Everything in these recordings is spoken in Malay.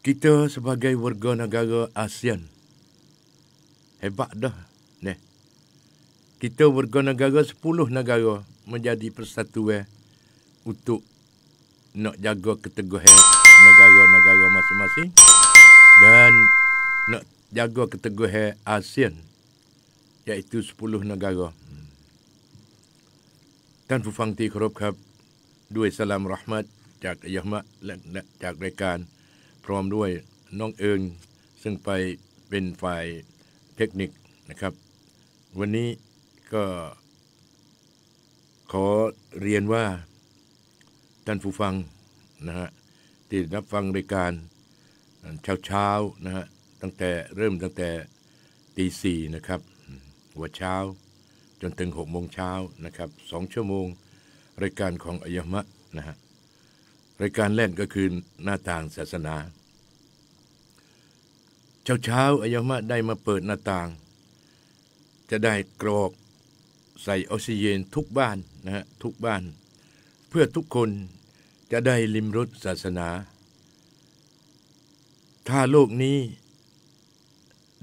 Kita sebagai warga negara ASEAN, hebat dah. Kita warga negara 10 negara menjadi persatuan untuk nak jaga keteguhan negara-negara masing-masing dan nak jaga keteguhan ASEAN, iaitu 10 negara. Tan Phu Phang Ti เคารพครับด้วยสลามเราะห์มัตจากอัยยะห์มะและจากรายการพร้อมด้วยน้องเอิงซึ่งไปเป็นฝ่ายเทคนิคนะครับวันนี้ก็ขอเรียนว่าท่านผู้ฟังนะฮะที่รับฟังรายการเช้าๆนะฮะตั้งแต่ตี 4นะครับหัวเช้าจนถึง 6 โมงเช้านะครับ2 ชั่วโมงรายการของอัยยะห์มะนะฮะรายการแรกก็คือหน้าต่างศาสนาเช้าอัยยะห์มะได้มาเปิดหน้าต่างจะได้กรอกใส่ออกซิเจนทุกบ้านนะฮะทุกบ้านเพื่อทุกคนจะได้ลิ้มรสศาสนาถ้าโลกนี้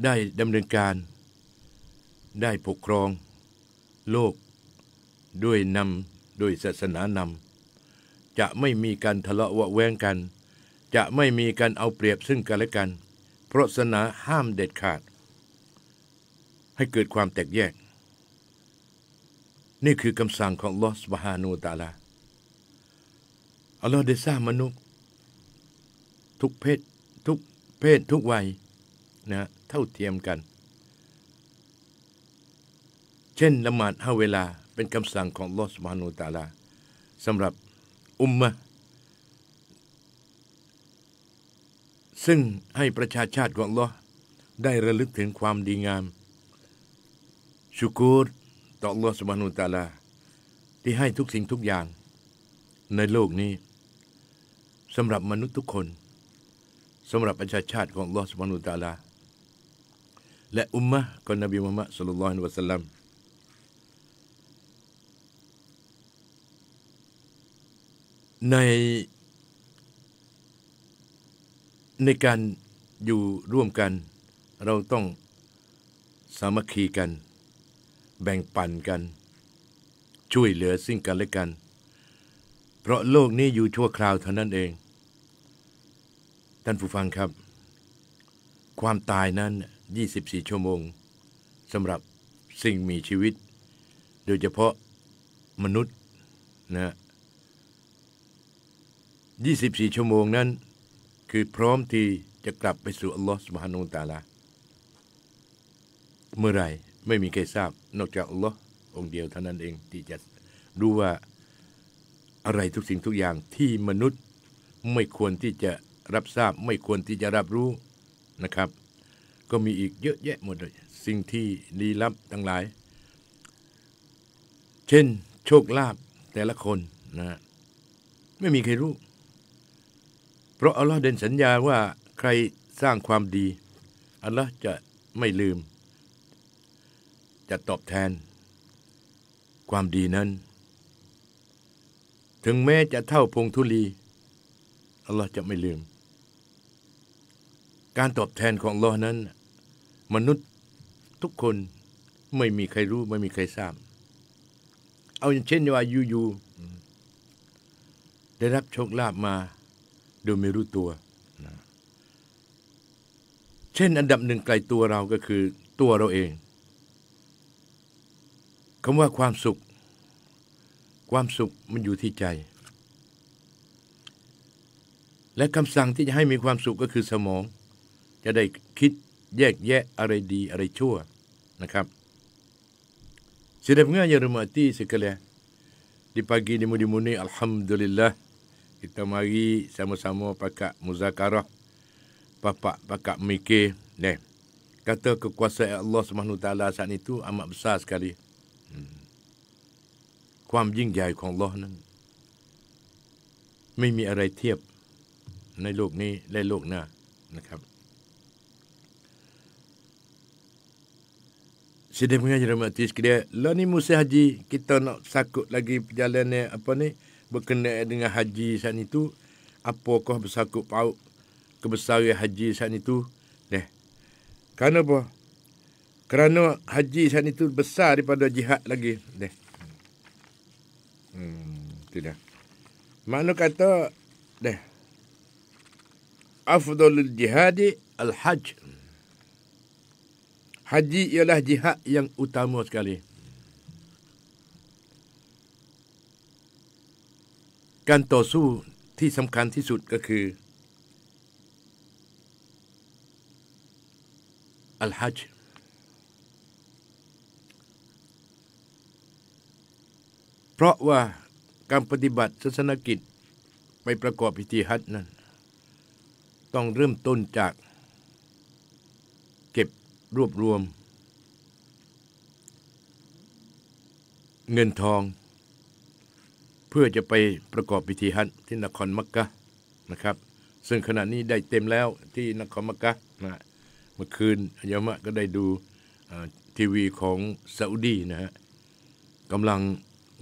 ได้ดำเนินการได้ปกครองโลกด้วยศาสนานำจะไม่มีการทะเลาะเบาะแว้งกันจะไม่มีการเอาเปรียบซึ่งกันและกันเพราะศาสนาห้ามเด็ดขาดให้เกิดความแตกแยกนี่คือคำสั่งของอัลเลาะห์ซุบฮานะฮูวะตะอาลาอัลเลาะห์ได้สร้างมนุษย์ทุกเพศทุกวัยนะเท่าเทียมกันเช่นละหมาด5 เวลาเป็นคำสั่งของอัลเลาะห์ซุบฮานะฮูวะตะอาลาสำหรับอุมมะห์ซึ่งให้ประชาชาติของอัลเลาะห์ได้ระลึกถึงความดีงามชุกูรต่ออัลเลาะห์ซุบฮานะฮูวะตะอาลาที่ให้ทุกสิ่งทุกอย่างในโลกนี้สำหรับมนุษย์ทุกคนสำหรับประชาชาติของอัลเลาะห์ซุบฮานะฮูวะตะอาลาและอุมมะห์ของนบีมุฮัมมัดศ็อลลัลลอฮุอะลัยฮิวะซัลลัมในการอยู่ร่วมกันเราต้องสามัคคีกันแบ่งปันกันช่วยเหลือซึ่งกันและกันเพราะโลกนี้อยู่ชั่วคราวเท่านั้นเองท่านผู้ฟังครับความตายนั้น24 ชั่วโมงสำหรับสิ่งมีชีวิตโดยเฉพาะมนุษย์นะ24 ชั่วโมงนั้นคือพร้อมที่จะกลับไปสู่อัลเลาะห์ซุบฮานะฮูวะตะอาลาเมื่อไรไม่มีใครทราบนอกจากอัลเลาะห์องค์เดียวเท่านั้นเองที่จะรู้ว่าอะไรทุกสิ่งทุกอย่างที่มนุษย์ไม่ควรที่จะรับทราบไม่ควรที่จะรับรู้นะครับก็มีอีกเยอะแยะหมดเลยสิ่งที่ลี้ลับทั้งหลายเช่นโชคลาภแต่ละคนนะไม่มีใครรู้เพราะอัลเลาะห์ได้สัญญาว่าใครสร้างความดีอัลเลาะห์จะไม่ลืมจะตอบแทนความดีนั้นถึงแม้จะเท่าพงธุลีอัลเลาะห์จะไม่ลืมการตอบแทนของอัลเลาะห์นั้นมนุษย์ทุกคนไม่มีใครรู้ไม่มีใครทราบเอาอย่างเช่นว่าอยู่ได้รับโชคลาภมาโดยไม่รู้ตัวเช่นอันดับหนึ่งไกลตัวเราก็คือตัวเราเองคำว่าความสุขมันอยู่ที่ใจและคำสั่งที่จะให้มีความสุขก็คือสมองจะได้คิดแยกแยะอะไรดีอะไรชั่วนะครับSudah yang hormati sekalian di pagi ni mudi-mudi alhamdulillah kita mari sama-sama pakak muzakarah pakak mikir kata kekuasaan Allah Subhanahu Wa Taala saat itu amat besar sekali ความยิ่งใหญ่ของอัลเลาะห์นั้นไม่มีอะไรเทียบในโลกนี้และโลกหน้านะครับSudah mengajar mati sekalian. Lah ni musim haji kita nak sakut lagi perjalanan berkenaan dengan haji saat itu apakah bersakut paut kebesaran haji saat itu. Kerana apa? Kerana haji saat itu besar daripada jihad lagi. Itu dah. Makna kata afdalul jihadi al-hajj. Haji ialah jihad yang utama sekali.การต่อสู้ที่สำคัญที่สุดก็คืออัลฮัจญ์เพราะว่าการปฏิบัติศาสนกิจไปประกอบพิธีฮัจญ์นั้นต้องเริ่มต้นจากเก็บรวบรวมเงินทองเพื่อจะไปประกอบพิธีฮัจญ์ที่นครมักกะห์นะครับซึ่งขณะนี้ได้เต็มแล้วที่นครมักกะห์นะเมื่อคืนยามะก็ได้ดูทีวีของซาอุดีนะฮะกำลัง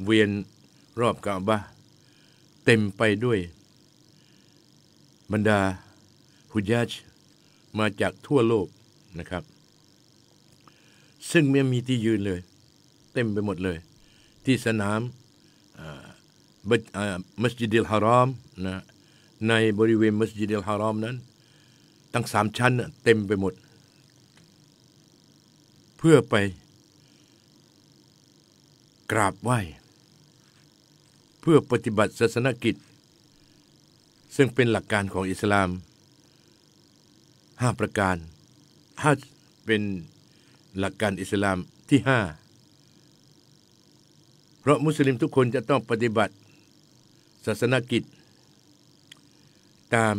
เวียนรอบกะบะห์เต็มไปด้วยบรรดาฮุญญาจมาจากทั่วโลกนะครับซึ่งไม่มีที่ยืนเลยเต็มไปหมดเลยที่สนามมัสยิดอัลฮารอมนะในบริเวณมัสยิดอัลฮารอมนั้นทั้ง3 ชั้นเต็มไปหมดเพื่อไปกราบไหว้เพื่อปฏิบัติศาสนกิจซึ่งเป็นหลักการของอิสลาม5 ประการฮัจญ์เป็นหลักการอิสลามที่5เพราะมุสลิมทุกคนจะต้องปฏิบัติศาสนกิจตาม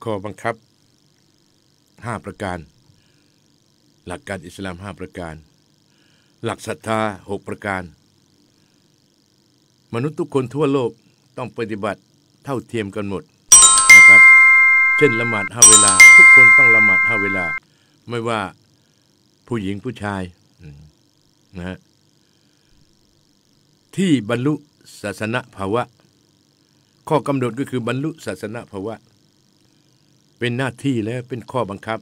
ข้อบังคับ5 ประการหลักการอิสลาม5 ประการหลักศรัทธา6 ประการมนุษย์ทุกคนทั่วโลกต้องปฏิบัติเท่าเทียมกันหมดนะครับเช่นละหมาด5 เวลาทุกคนต้องละหมาด5 เวลาไม่ว่าผู้หญิงผู้ชายนะฮะที่บรรลุศาสนภาวะข้อกำหนดก็คือบรรลุศาสนภาวะเป็นหน้าที่และเป็นข้อบังคับ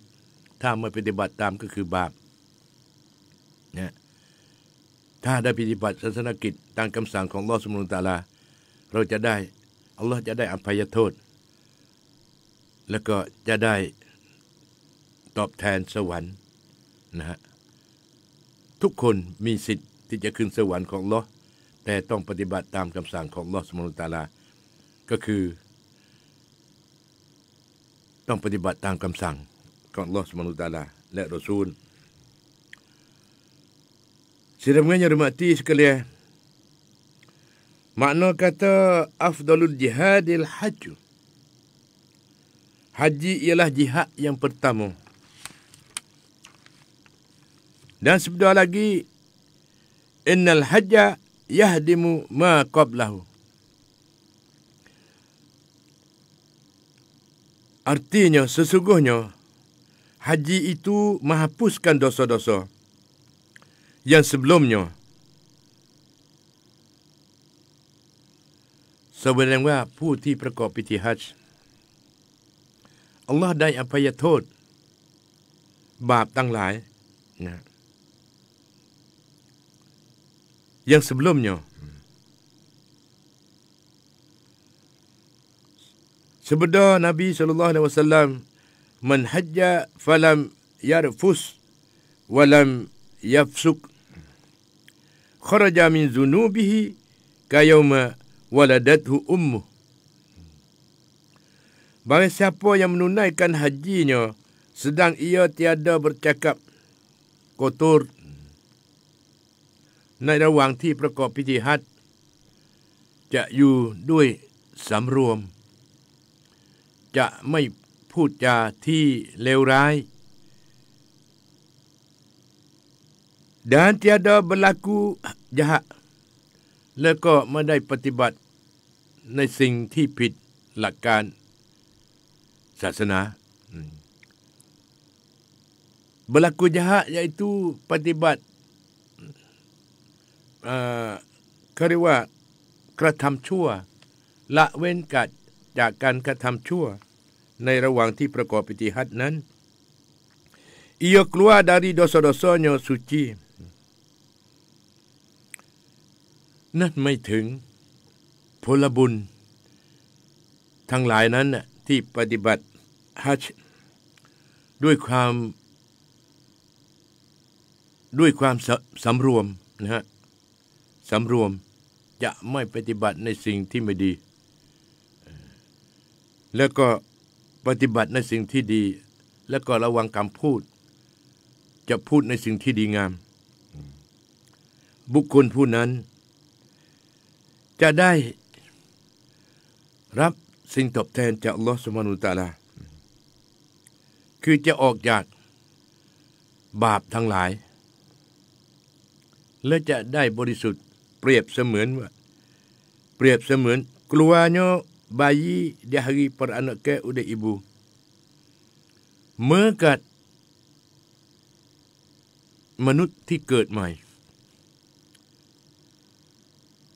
ถ้าไม่ปฏิบัติตามก็คือบาปนะถ้าได้ปฏิบัติศาสนกิจตามคำสั่งของอัลเลาะห์ซุบฮานะฮูวะตะอาลาเราจะได้อัลเลาะห์จะได้อภัยโทษแล้วก็จะได้ตอบแทนสวรรค์นะฮะทุกคนมีสิทธิ์ที่จะขึ้นสวรรค์ของอัลเลาะห์แต่ต้องปฏิบัติตามคำสั่งของอัลเลาะห์ซุบฮานะฮูวะตะอาลาก็คือต้องปฏิบัติตามคำสั่งของอัลเลาะห์ซุบฮานะฮูวะตะอาลาและรอซูลSedemikian yang hormati sekalian, makna kata afdalul jihadil hajj. Haji ialah jihad yang pertama. Dan sebentar lagi, innal hajja yahdimu ma qablahu. Artinya sesungguhnya haji itu menghapuskan dosa-dosa yang sebelumnya. Sebenarnya ว่าผู้ที่ประกอบพิธีฮัจญ์อัลลอฮ์ได้อภัยโทษบาปทั้งหลายนะyang sebelumnya. Sabda Nabi sallallahu alaihi wasallam, man hajja falam yarfus walam yafsuk kharaja min zunubihi kayawma waladathu ummuh. Barang siapa yang menunaikan hajinya sedang ia tiada bercakap kotor ในระหว่างที่ประกอบพิธีฮัจญ์จะอยู่ด้วยสำรวมจะไม่พูดจาที่เลวร้าย dan tiada berlaku jahat แล้วก็ไม่ได้ปฏิบัติในสิ่งที่ผิดหลักการศาสนา berlaku jahat iaitu ปฏิบัติเขาเรียกว่ากระทำชั่วละเว้นกัด จากการกระทำชั่วในระหว่างที่ประกอบพิธีฮัจญ์นั้นia keluar dari dosa-dosanya suci นั่นไม่ถึงผลบุญทั้งหลายนั้นที่ปฏิบัติฮัจญ์ด้วยความสำรวมนะฮะสำรวมจะไม่ปฏิบัติในสิ่งที่ไม่ดีแล้วก็ปฏิบัติในสิ่งที่ดีแล้วก็ระวังคำพูดจะพูดในสิ่งที่ดีงามบุคคลผู้นั้นจะได้รับสิ่งตอบแทนจากอัลเลาะห์ซุบฮานะฮูวะตะอาลาคือจะออกจากบาปทั้งหลายและจะได้บริสุทธิ์เปรียบเสมือนkeluarnya bayi di hari peranakan udah ibu เมื่อกัดมนุษย์ที่เกิดใหม่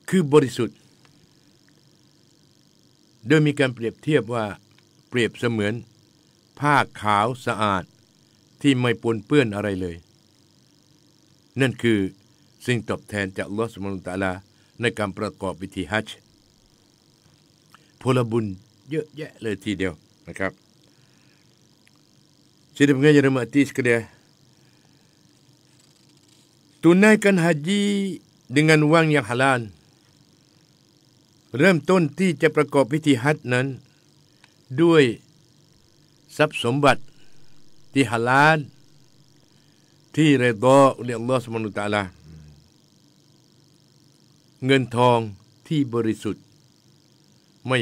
คือบริสุทธิ์โดยมีการเปรียบเทียบว่าเปรียบเสมือนผ้าขาวสะอาดที่ไม่ปนเปื้อนอะไรเลยนั่นคือสิ่งตอบแทนจากอัลเลาะห์ซุบฮานะฮูวะตะอาลาในการประกอบพิธีฮัจญ์ผลบุญเยอะแยะเลยทีเดียวนะครับJadi pengajar mati sekalian, tunaikan haji dengan wang yang halal เริ่มต้นที่จะประกอบพิธีฮัจญ์นั้นด้วยทรัพย์สมบัติที่ฮาลาลที่เรฎอของอัลเลาะห์ซุบฮานะฮูวะตะอาลาเงินทองที่บริสุทธิ์ไม่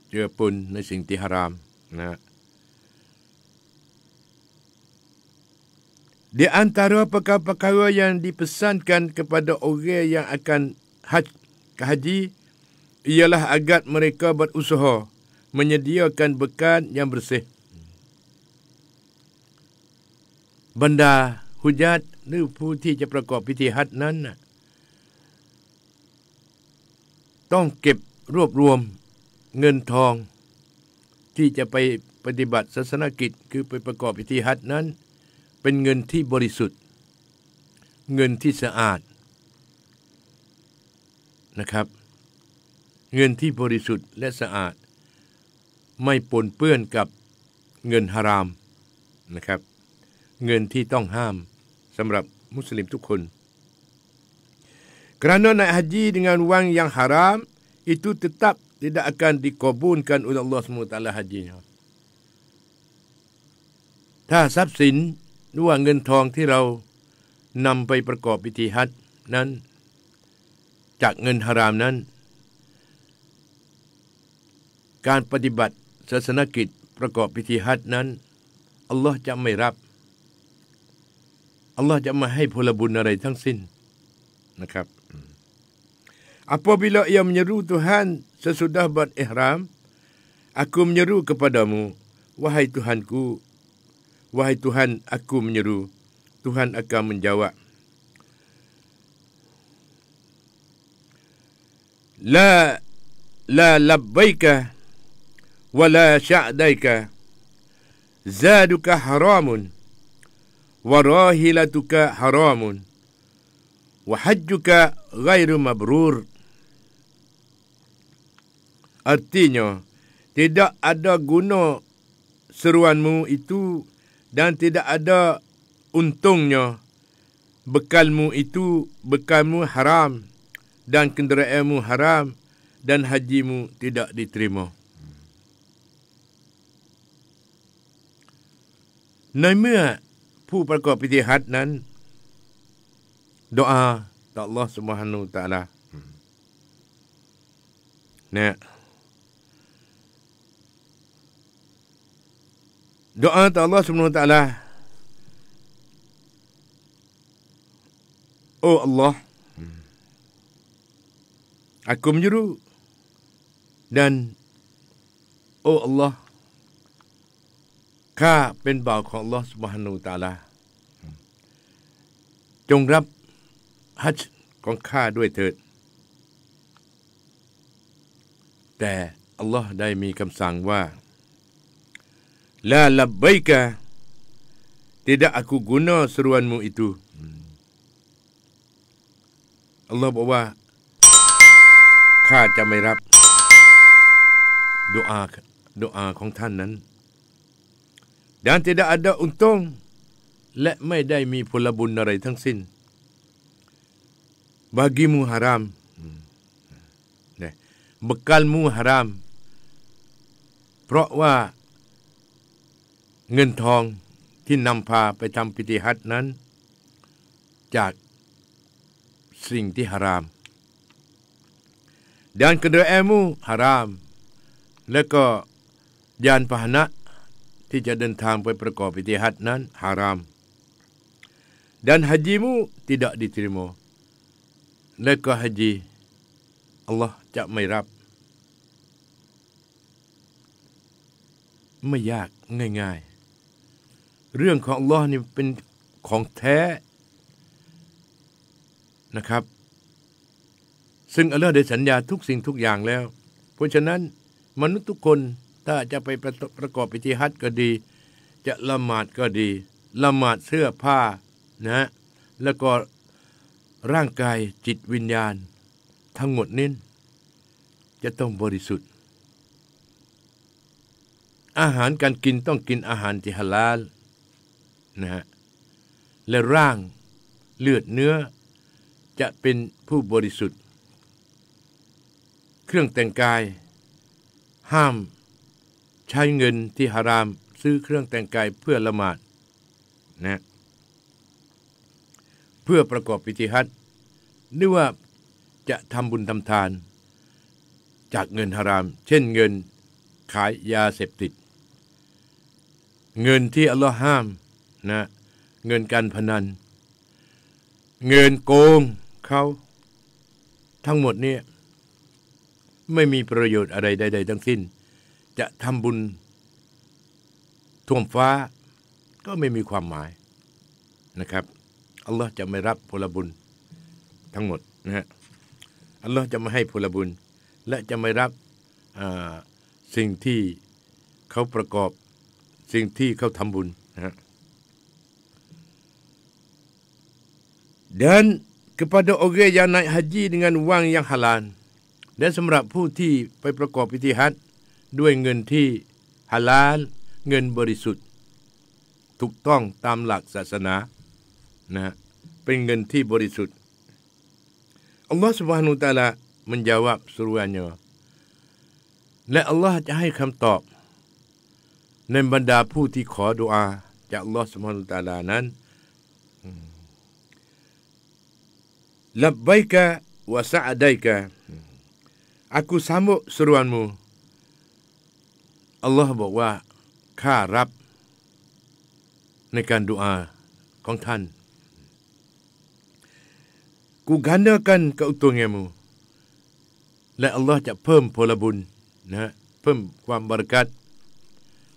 เจือปนในสิ่งที่ฮารามนะ Di antara perkara-perkara yang dipesankan kepada orang yang akan haji ialah agar mereka berusaha menyediakan bekal yang bersih. บรรดาฮุญาตหรือผู้ที่จะประกอบพิธีฮัจญ์นั้นต้องเก็บรวบรวมเงินทองที่จะไปปฏิบัติศาสนกิจคือไปประกอบพิธีฮัจญ์นั้นเป็นเงินที่บริสุทธิ์เงินที่สะอาดนะครับเงินที่บริสุทธิ์และสะอาดไม่ปนเปื้อนกับเงินฮารามนะครับเงินที่ต้องห้ามสำหรับมุสลิมทุกคน Kerana naik haji dengan wang yang haram itu tetap tidak akan dikabulkan oleh Allah SWT hajinya ถ้าทรัพย์สินหรือว่าเงินทองที่เรานำไปประกอบพิธีฮัจญ์นั้นจากเงินฮารามนั้นการปฏิบัติศาสนกิจประกอบพิธีฮัจญ์นั้นอัลลอฮ์จะไม่รับอัลลอฮ์จะไม่ให้ผลบุญอะไรทั้งสิ้นนะครับ Apabila ia menyeru Tuhan sesudah berihram, aku menyeru kepadamu, wahai Tuhanku, wahai Tuhan, aku menyeru. Tuhan akan menjawab, La labbaika wa la sya'daika zaduka haramun wa rahilatuka haramun wa hajjuka ghairu mabrur. Artinya, tidak ada guna seruanmu itu dan tidak ada untungnya. Bekalmu itu bekalmu haram dan kenderaanmu haram dan hajimu tidak diterima. ในเมื่อผู้ประกอบพิธีฮัจญ์นั้นดุอาต่ออัลเลาะห์ซุบฮานะฮูวะตะอาลาเนี่ยdoa kepada Allah Subhanahu Wa Taala. Oh Allah, aku menyeru dan oh Allah, ข้าเป็นบ่าวของ Allah Subhanahu Wa Taala จงรับฮัจญ์ของข้าด้วยเถิดแต่ อัลลอฮ์ได้มีคำสั่งว่าลาลับบัยกะtidak aku guna seruanmu itu. Allah บอกว่าข้าจะไม่รับดุอาของท่านนั้น dan tidak ada untung และไม่ได้มีผลบุญอะไรทั้งสิ้น bagimu haram bekalmu haram เพราะว่าเงินทองที่นำพาไปทำพิธีฮัจญ์นั้นจากสิ่งที่ฮาราม dan kenderaanmu haram และก็ยานพาหนะที่จะเดินทางไปประกอบพิธีฮัจญ์นั้นฮาราม dan hajimu tidak diterima และก็ฮัจญีอัลลอฮ์จะไม่รับไม่ยากง่ายๆเรื่องของอัลลอฮ์นี่เป็นของแท้นะครับซึ่งอัลลอฮ์ได้สัญญาทุกสิ่งทุกอย่างแล้วเพราะฉะนั้นมนุษย์ทุกคนถ้าจะไปประกอบพิธีฮัจญ์ก็ดีจะละหมาดก็ดีละหมาดเสื้อผ้านะแล้วก็ร่างกายจิตวิญญาณทั้งหมดนี้จะต้องบริสุทธิ์อาหารการกินต้องกินอาหารที่ฮาลาลนะฮะและร่างเลือดเนื้อจะเป็นผู้บริสุทธิ์เครื่องแต่งกายห้ามใช้เงินที่ฮารามซื้อเครื่องแต่งกายเพื่อละหมาดนะเพื่อประกอบพิธีฮัจญ์หรือว่าจะทำบุญทำทานจากเงินฮารามเช่นเงินขายยาเสพติดเงินที่อัลลอฮ์ห้ามนะเงินการพนันเงินโกงเขาทั้งหมดนี้ไม่มีประโยชน์อะไรใดๆทั้งสิ้นจะทำบุญท่วมฟ้าก็ไม่มีความหมายนะครับอัลลอฮ์จะไม่รับผลบุญทั้งหมดนะฮะอัลลอฮ์จะไม่ให้ผลบุญและจะไม่รับสิ่งที่เขาประกอบสิ่งที่เขาทำบุญนะฮะ dan kepada orang yang naik haji dengan wang yang halal และสำหรับผู้ที่ไปประกอบพิธีฮัจญ์ด้วยเงินที่ฮาลาลเงินบริสุทธิ์ถูกต้องตามหลักศาสนานะเป็นเงินที่บริสุทธิ์อัลลอฮฺ Subhanahu Wa Taala menjawab seruannya และอัลลอฮฺจะให้คำตอบในบรรดาผู้ที่ขอดุอาจากอัลลอฮฺ Subhanahu Wa Taala นั้นลับบัยกะวะซะอดัยกะaku sambut seruanmu อัลลอฮฺบอกว่าข้ารับในการดุอาของท่านกูgandakan keuntunganmu และอัลลอฮฺจะเพิ่มผลบุญนะเพิ่มความบารกัต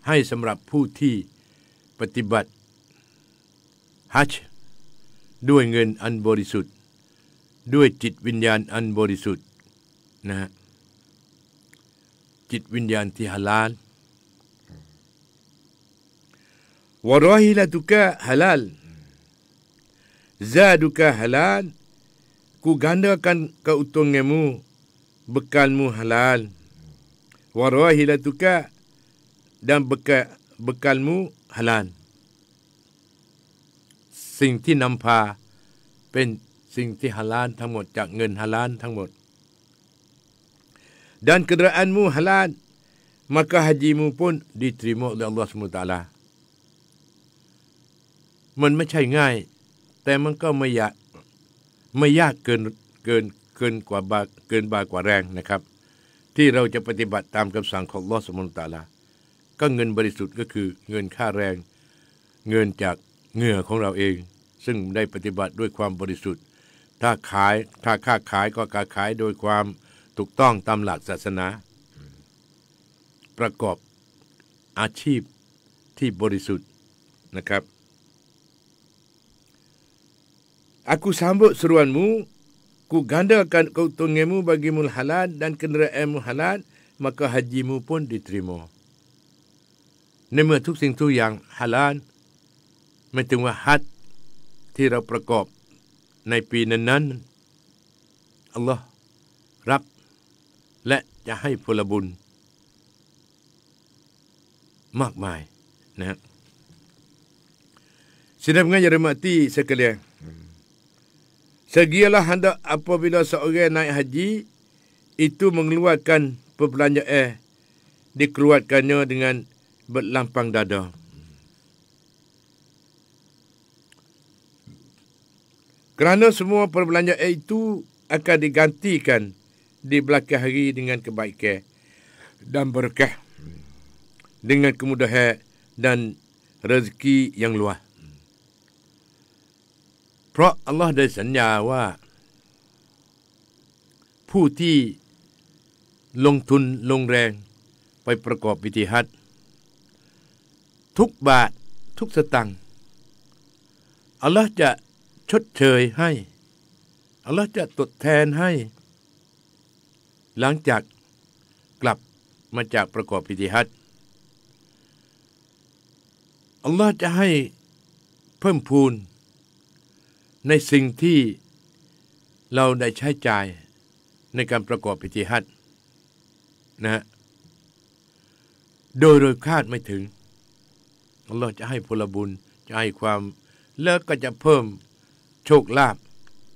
ให้สำหรับผู้ที่ปฏิบัติฮัจญ์ด้วยเงินอันบริสุทธิ์ด้วยจิตวิญญาณอันบริสุทธิ์นะฮะจิตวิญญาณที่ฮาลาลวะรอฮิละตุกะฮาลาลซาดุกะฮาลาลku gandakan keuntunganmu bekalmu halal wa rahilatuka dan bekalmu halal สิ่งที่นำพาเป็นสิ่งที่ฮาลาลทั้งหมดจากเงินฮาลาลทั้งหมด dan kenderaanmu halal maka hajimu pun diterima oleh Allah SWT มันไม่ใช่ง่ายแต่มันก็ไม่ยากเกินกว่าแรงนะครับที่เราจะปฏิบัติตามคำสั่งของอัลเลาะห์ซุบฮานะฮูวะตะอาลาก็เงินบริสุทธิ์ก็คือเงินค่าแรงเงินจากเหงื่อของเราเองซึ่งได้ปฏิบัติด้วยความบริสุทธิ์ถ้าค้าขายก็การขายโดยความถูกต้องตามหลักศาสนาประกอบอาชีพที่บริสุทธิ์นะครับ Aku sambut seruanmu, ku gandakan keuntunganmu bagimu halal dan kenderaanmu halal, maka hajimu pun diterima.ในเมื่อทุกสิ่งทุกอย่างฮาลาลไม่ถึงว่าฮัจญ์ที่เราประกอบในปีนั้นๆอัลลอฮ์รับและจะให้ผลบุญมากมายนะSidang pengajar mati sekalian. Segialah hendak apabila seorang naik haji itu mengeluarkan perbelanjaan dikeluarkannya dengan berlampang dada. Kerana semua perbelanjaan itu akan digantikan di belakang hari dengan kebaikan dan berkah, dengan kemudahan dan rezeki yang luas. เพราะอัลลอฮ์ได้สัญญาว่าผู้ที่ลงทุนลงแรงไปประกอบพิธีฮัจญ์ทุกบาททุกสตังค์อัลลอฮ์จะชดเชยให้อัลลอฮ์จะทดแทนให้หลังจากกลับมาจากประกอบพิธีฮัจญ์อัลลอฮ์จะให้เพิ่มพูนในสิ่งที่เราได้ใช้จ่ายในการประกอบพิธีฮัจญ์นะโดยคาดไม่ถึงอัลลอฮ์จะให้ผลบุญจะให้ความแล้วก็จะเพิ่มโชคลาภ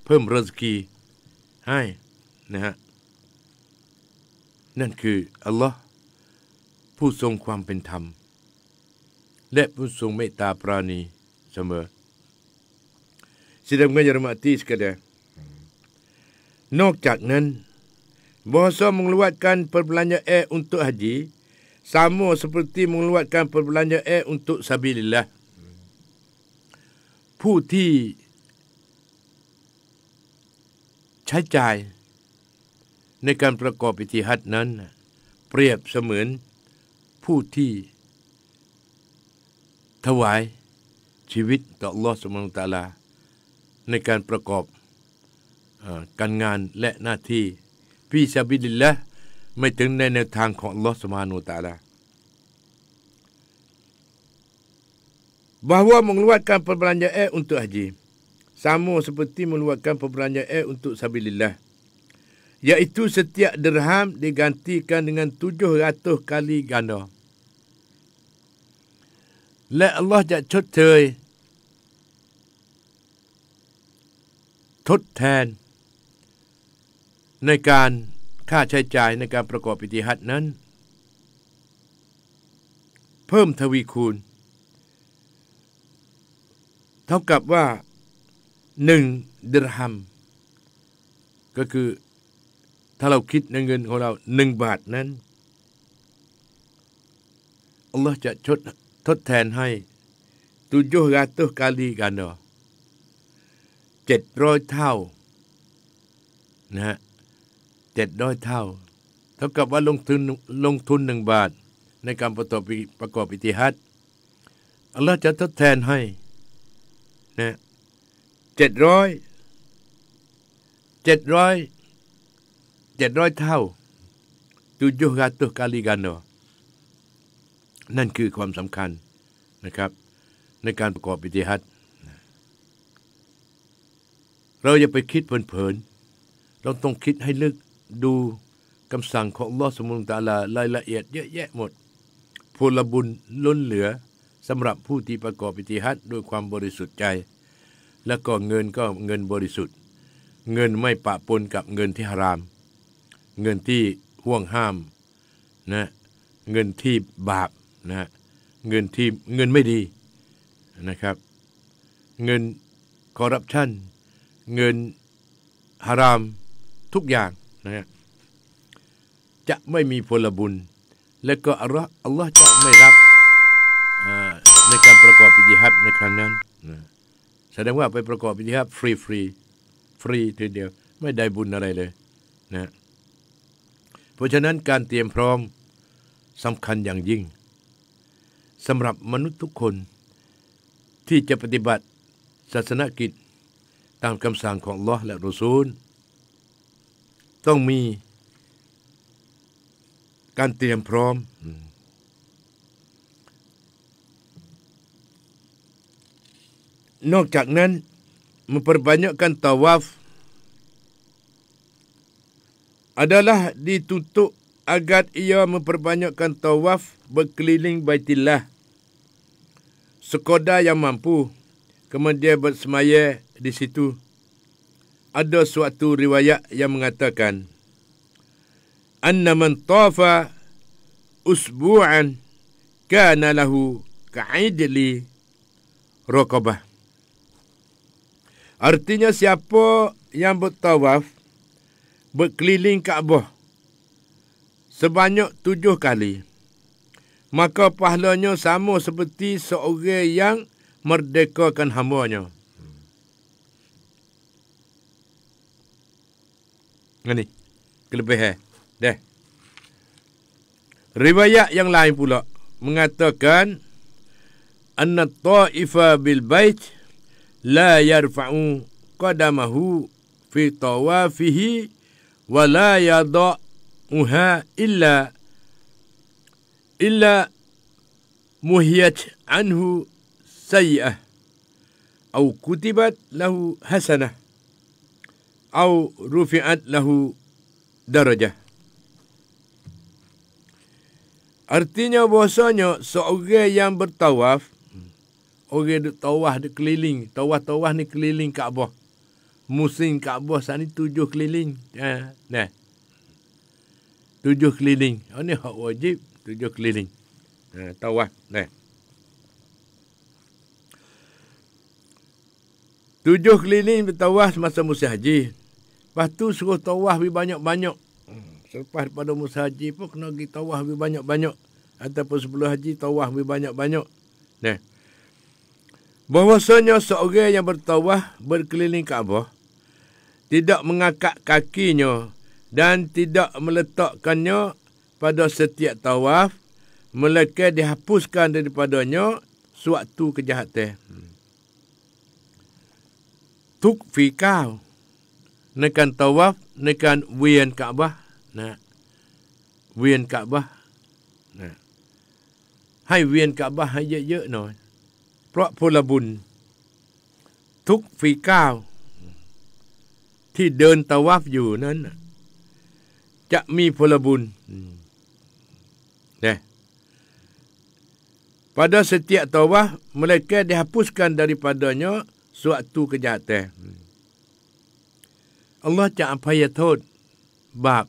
เพิ่มริสกีให้นะฮะนั่นคืออัลลอฮ์ผู้ทรงความเป็นธรรมและผู้ทรงเมตตาปราณีเสมอSidang pengajar mati sekalian. นอกจากนั้นbahasa mengeluarkan perbelanjaan untuk haji sama seperti mengeluarkan perbelanjaan untuk sabilillah. ผู้ที่ใช้จ่ายในการประกอบพิธีฮัจญ์นั้นเปรียบเสมือนผู้ที่ถวายชีวิตต่ออัลเลาะห์ซุบฮานะฮูวะตะอาลาในการประกอบการงานและหน้าที่ฟิซาบิลิลละห์ไม่ถึงในแนวทางของอัลเลาะห์ซุบฮานะฮูวะตะอาลา Bahwa mengeluarkan perbelanjaan untuk haji sama seperti mengeluarkan perbelanjaan untuk sabilillah, iaitu setiap dirham digantikan dengan 700 kali ganda. และอัลเลาะห์จะชดเชยทดแทนในการค่าใช้จ่ายในการประกอบพิธีฮัจญ์นั้นเพิ่มทวีคูณเท่ากับว่า1ดิรฮัมก็คือถ้าเราคิดในเงินของเรา1บาทนั้นอัลเลาะห์จะทดแทนให้700 kali ganda 700 เท่านะฮะ700 เท่าเท่ากับว่าลงทุน1บาทในการประกอบพิธีฮัจญ์อัลเลาะห์จะทดแทนให้นะ700 เท่า700 kali ganda นั่นคือความสำคัญนะครับในการประกอบพิธีฮัจญ์เราอย่าไปคิดเพลินๆเราต้องคิดให้ลึกดูคำสั่งของอัลเลาะห์ซุบฮานะฮูวะตะอาลารายละเอียดเยอะแยะหมดผลบุญล้นเหลือสำหรับผู้ที่ประกอบพิธีฮัจญ์ด้วยความบริสุทธิ์ใจแล้วก็เงินก็เงินบริสุทธิ์เงินไม่ปะปนกับเงินที่ฮารามเงินที่ห่วงห้ามนะเงินที่บาปนะเงินไม่ดีนะครับเงินคอร์รัปชันเงินฮารามทุกอย่างนะจะไม่มีผลบุญและก็อัลลอฮ์จะไม่รับในการประกอบพิธีฮัจญ์ในครั้งนั้นนะแสดงว่าไปประกอบพิธีฮัจญ์ฟรีทีเดียวไม่ได้บุญอะไรเลยนะเพราะฉะนั้นการเตรียมพร้อมสำคัญอย่างยิ่งสำหรับมนุษย์ทุกคนที่จะปฏิบัติศาสนกิจตามคำสั่งของอัลเลาะห์และรอซูลต้องมี kantin yang prom. Nอกจากนั้น memperbanyakkan tawaf adalah dituntut agar ia memperbanyakkan tawaf berkeliling Baitillah sekadar yang mampu, kemudian bersemaya di situ. Ada suatu riwayat yang mengatakan anna man tafa usbu'an kana lahu ka'idli raqabah. Artinya siapa yang bertawaf berkeliling Kaabah sebanyak 7 kali, maka pahalanya sama seperti seorang yang merdekakan hambanya. Ini kelebihan. Dah. Riwayat yang lain pula mengatakan anna ta'ifa bil bait la yarfa'u qadamahu fi tawafihi wa la yada'uha illa muhiyat anhu sayyi'ah aw kutibat lahu hasanah aw rufi'at lahu darajah. Artinya bahasanya seorang yang bertawaf, orang duk tawaf di keliling, tawaf ni keliling Kaabah. Musim Kaabah saat ni 7 keliling. Nah. 7 keliling. Ini hak wajib 7 keliling. Tawaf. Nah. 7 keliling bertawaf semasa musim haji. Lepas tu suruh tawaf lebih banyak-banyak. Selepas daripada musim haji pun kena pergi tawaf lebih banyak-banyak. Ataupun sebelum haji tawaf lebih banyak-banyak. Nah. Bahwasanya seorang yang bertawaf berkeliling Kaabah tidak mengangkat kakinya dan tidak meletakkannya pada setiap tawaf, melainkan dihapuskan daripadanya suatu kejahatan. Tukfi kau nekan tawaf, nekan wian Kaabah. Nah. Wian Kaabah. Nah. Hai wian Kaabah hai ye no. เพราะพลบุญทุกฝีก้าวที่เดินตะวัฟอยู่นั้นจะมีพลบุญnah pada setiap tawaf mereka dihapuskan daripadanya suatu kejahatan. Allahจะอภัยโทษบาป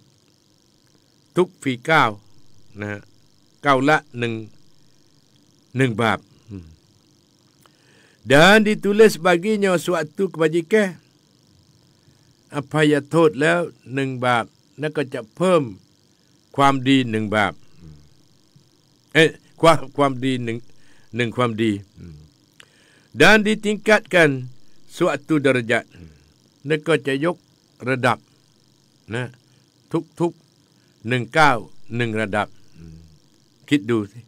ทุกฝีก้าวนะก้าวละ1 บาปdan ditulis baginya suatu kebajikan. Apa yaโทษแล้ว1 บาปนั่นก็จะเพิ่มความดี1 บาปความดี1 ความดี dan ditingkatkan suatu derajat นั่นก็จะยกระดับนะทุก1 ก้าว1 ระดับคิดดูสิ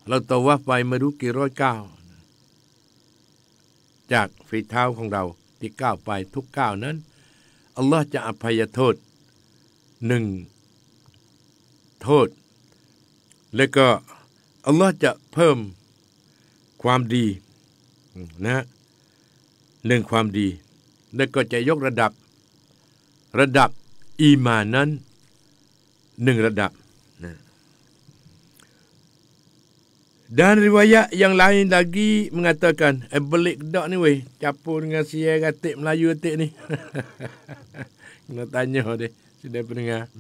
เราตะวัฟไปไม่รู้กี่ร้อยก้าวจากฝีเท้าของเราที่ก้าวไปทุกก้าวนั้นอัลลอฮ์จะอภัยโทษ1 โทษแล้วก็อัลลอฮ์จะเพิ่มความดีนะ1 ความดีแล้วก็จะยกระดับอีมานนั้น1 ระดับนะ Dan riwayat yang lain lagi mengatakan, belik kedak ni weh, campur dengan siar gatik Melayu gatik ni. Kena tanya deh, sudah pendengar.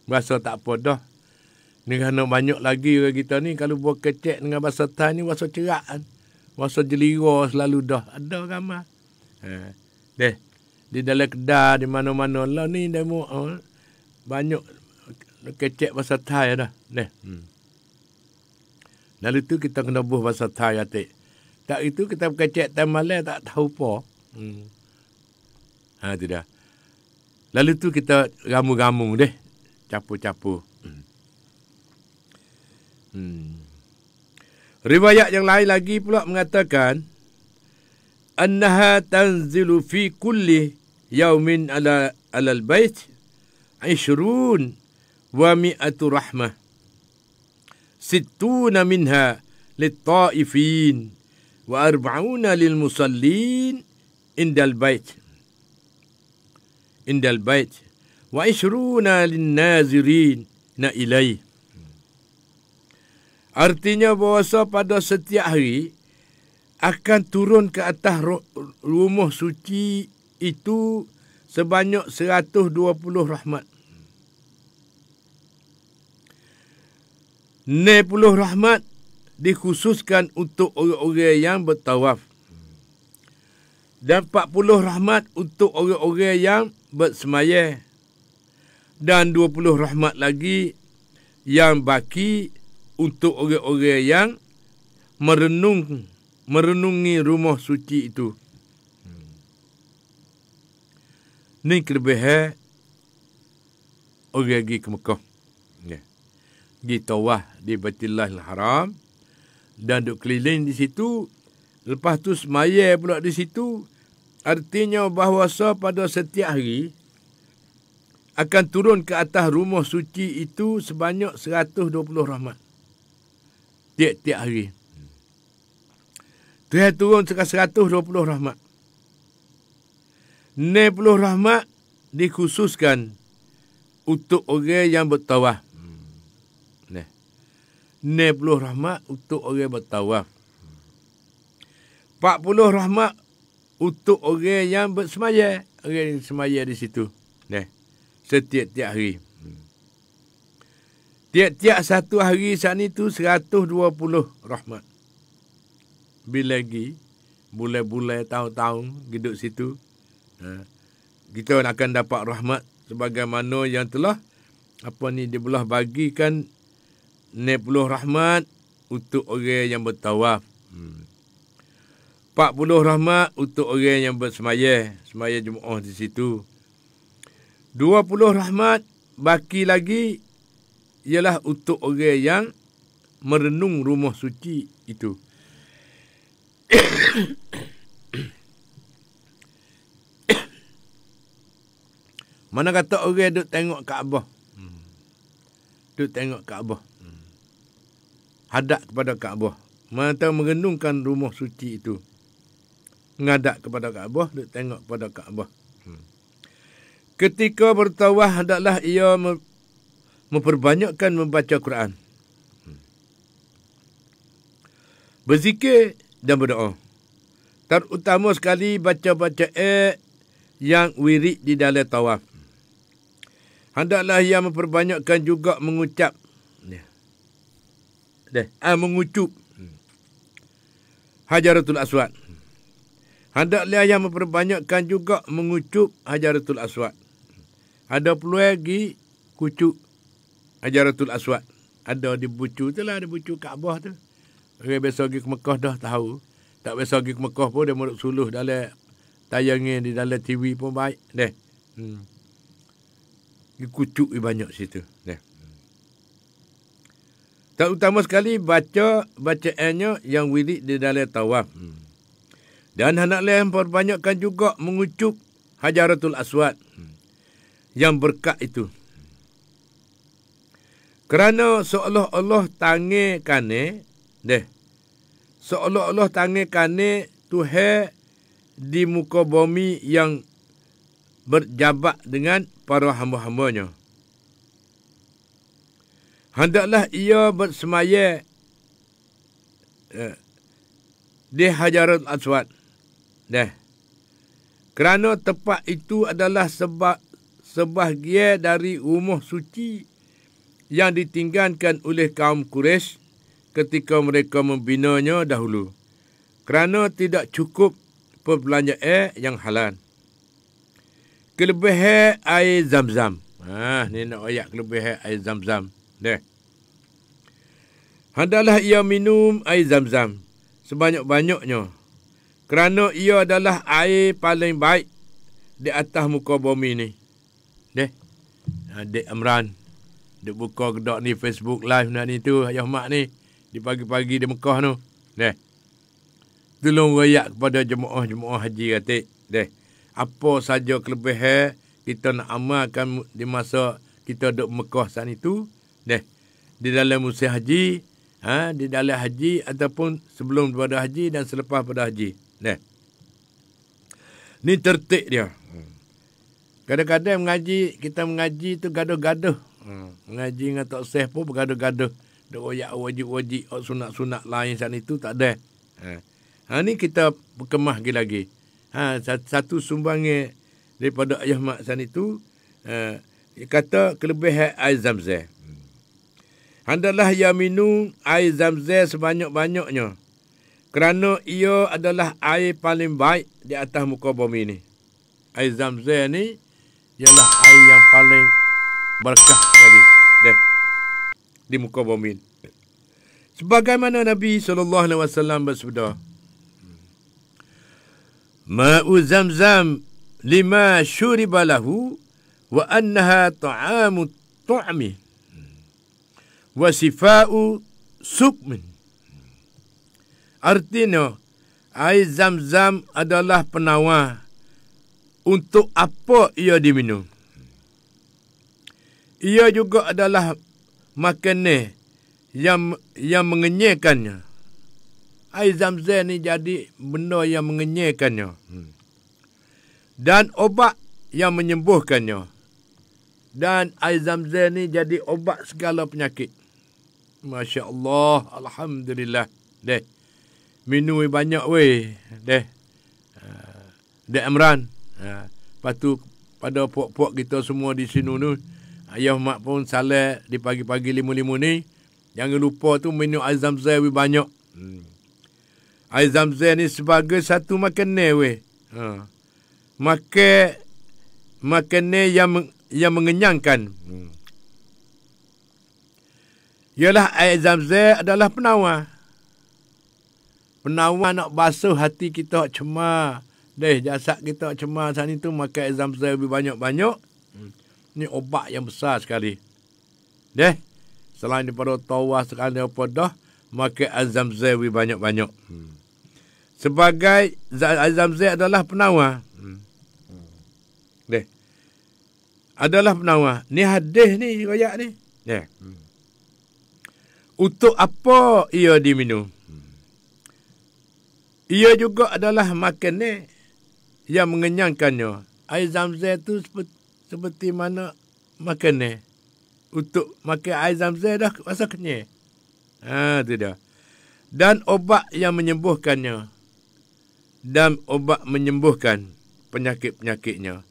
Bahasa tak apa dah. Ni kerana banyak lagi orang kita ni, kalau buat kecek dengan bahasa Thai ni, bahasa cerak kan. Bahasa jelira selalu dah. Ada ramai. Deh, di dalam kedai, di mana-mana lah ni, demo, banyak kecek bahasa Thai dah. Deh. Lalu tu kita kena buh bahasa Thai gatik. Tak itu kita berkecek Thai Malay tak tahu apa. Itu dah. Lalu tu kita ramu-ramu deh. Capu-capu. Riwayat yang lain lagi pula mengatakan annaha tanzilu fi kulli yaumin ala al-bait 20 wa mi'atu rahmah. Sittuna minha lit-ta'ifin wa arba'una lil musallin indal bait. Indal bait wa ishruna lin nazirin na ilaih. Artinya bahawasa pada setiap hari akan turun ke atas rumah suci itu sebanyak 120 rahmat. 60 rahmat dikhususkan untuk orang-orang yang bertawaf. Dan 40 rahmat untuk orang-orang yang bersemayah. Dan 20 rahmat lagi yang baki untuk orang-orang yang merenungi rumah suci itu. Ini kelebihan orang pergi ke Mekah. Pergi tawaf di Baitillahil Haram dan duduk keliling di situ. Lepas tu semaya pula di situ. Artinya bahawasa pada setiap hari akan turun ke atas rumah suci itu sebanyak 120 rahmat. Tiap-tiap hari. Tuhan turun 120 rahmat. 60 rahmat dikhususkan untuk orang yang bertawaf. 60 rahmat untuk orang bertawaf. 40 rahmat untuk orang yang bersemayah. Orang yang semaya di situ. Setiap-tiap hari. Tiap-tiap satu hari saat itu 120 rahmat. Bila lagi, bulan-bulan, tahun-tahun hidup situ, kita akan dapat rahmat sebagaimana yang telah dibelah bagikan 60 rahmat untuk orang yang bertawaf. 40 rahmat untuk orang yang bersemayah, semaya Jumaat di situ. 20 rahmat baki lagi ialah untuk orang yang merenung rumah suci itu. Mana kata orang duk tengok Kaabah. Duk tengok Kaabah. Hadap kepada Kaabah. Mana tahu merenungkan rumah suci itu. Menghadap kepada Kaabah, duk tengok kepada Kaabah. Ketika bertawaf, hendaklah ia memperbanyakkan membaca Quran. Berzikir dan berdoa. Terutama sekali baca-baca yang wirid di dalam tawaf. Hendaklah ia memperbanyakkan juga mengucap. Mengucup Hajaratul Aswad. Hendaklah ia memperbanyakkan juga mengucup Hajaratul Aswad. Ada peluang lagi kucup Hajaratul Aswad. Ada di bucu tu lah, ada bucu Kaabah tu. Orang biasa pergi ke Mekah dah tahu. Tak biasa pergi ke Mekah pun dia mau suluh dalam tayangnya di dalam TV pun baik. Kucuk banyak situ. Tak utama sekali bacaannya yang wirid di dalam tawaf. Dan hendaklah memperbanyakkan juga mengucup Hajaratul Aswad yang berkat itu. Kerana seolah-olah tangan kanan seolah-olah tangan kanan Tuhan di muka bumi yang berjabat dengan para hamba-hambanya. Hendaklah ia bersemayah di Hajaratul Aswad. Kerana tempat itu adalah sebahagian dari rumah suci yang ditinggalkan oleh kaum Quraisy ketika mereka membinanya dahulu. Kerana tidak cukup perbelanjaan yang halal. Kelebihan air Zam-Zam. Ni nak ayat kelebihan air Zam-Zam. Hendaklah ia minum air Zam-Zam sebanyak-banyaknya. Kerana ia adalah air paling baik di atas muka bumi ni. Adik Amran. Dia buka kedok ni Facebook live ni tu. Ayah mak ni. Di pagi-pagi di Mekah tu. Tolong rayak kepada jemaah-jemaah haji katik. Apa saja kelebihan kita nak amalkan di masa kita duduk Mekah saat itu, di dalam musim haji, di dalam haji ataupun sebelum pada haji dan selepas pada haji. Ni tertib dia. Kadang-kadang kita mengaji tu gaduh-gaduh. Mengaji dengan Tok Syekh pun bergaduh-gaduh. Duk royak wajib-wajib, sunat-sunat lain saat itu tak ada. Ni kita berkemah lagi. Satu sumbangan daripada Ayah Mak saat itu, kata kelebihan air Zamzam. Hendaklah ia minum air Zamzam sebanyak-banyaknya. Kerana ia adalah air paling baik di atas muka bumi ni. Air Zamzam ni ialah air yang paling berkah sekali di muka bumi. Sebagaimana Nabi SAW bersabda, Ma'u Zamzam lima syuriba lahu wa annaha ta'amu tu'mi wa sifa'u sukmin. Artinya, air Zamzam adalah penawar untuk apa ia diminum. Ia juga adalah makanan yang mengenyahkannya. Air Zamzam ni jadi benda yang mengenyahkannya. Dan obat yang menyembuhkannya. Dan air Zamzam ni jadi obat segala penyakit. Masya Allah, Alhamdulillah. Minum banyak weh. Imran. Lepas tu pada puak-puak kita semua di sini tu, Ayah Mak pun salah di pagi-pagi 5 ni. Jangan lupa tu minum air Zamzam banyak. Air Zamzam ni sebagai satu makanan weh. Makanan yang mengenyangkan. Ialah air Zamzam adalah penawar. Penawar nak basuh hati kita cemar. Jasad kita cemar saat itu makan air Zamzam lebih banyak-banyak. Ni obat yang besar sekali. Selain daripada tawar sekali apa dah, makan air Zamzam lebih banyak-banyak. Sebagai air Zamzam adalah penawar. Adalah penawar. Ni hadis ni, royak ni. Untuk apa ia diminum? Ia juga adalah makanan yang mengenyangkannya. Air Zamzam tu seperti mana makanan. Untuk makan air Zamzam dah rasa kenyang. Tu dia. Dan obat yang menyembuhkannya. Dan obat menyembuhkan penyakit-penyakitnya.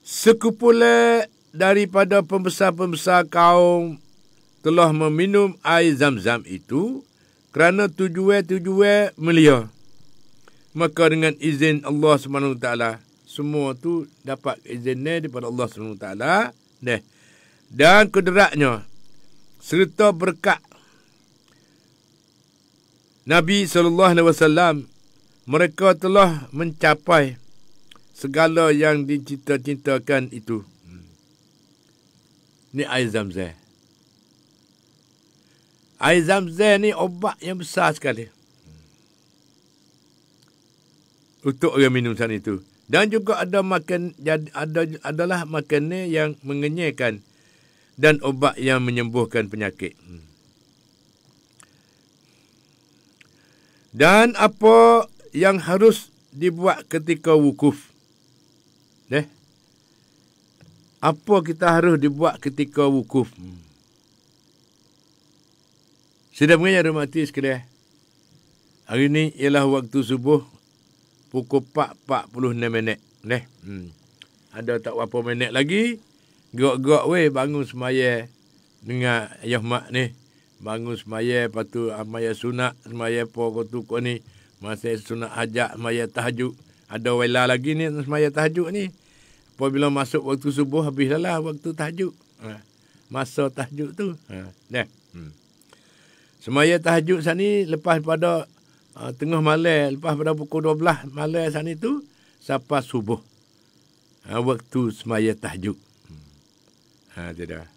Sekumpulan daripada pembesar-pembesar kaum telah meminum air Zamzam itu kerana tujuan-tujuan mulia. Maka dengan izin Allah SWT, semua tu dapat izinnya daripada Allah SWT. Dan kudratnya serta berkat Nabi SAW, mereka telah mencapai segala yang dicita-cintakan itu. Ni air Zamzam. Air Zamzam ni obat yang besar sekali. Untuk orang minum saat itu. Dan juga adalah makanan yang mengenyahkan dan obat yang menyembuhkan penyakit. Dan apa yang harus dibuat ketika wukuf? Apa kita harus dibuat ketika wukuf? Sudah mengenai hormati sekalian. Hari ini ialah waktu subuh pukul 4:46. Ada tak berapa minit lagi. Gerak-gerak weh bangun semaya dengan Ayah Mak ni. Bangun semaya, lepas tu semaya sunat, semaya pokok-tukuk ni. Masa sunat hajat, semaya tahajud. Ada wela lagi ni semaya tahajud ni. Apabila masuk waktu subuh, habislah lah waktu tahajud. Masa tahajud tu. Semaya tahajud saat ni lepas pada tengah malam, lepas pada pukul 12 malam saat ni tu, sampai subuh. Waktu semaya tahajud. Tidak.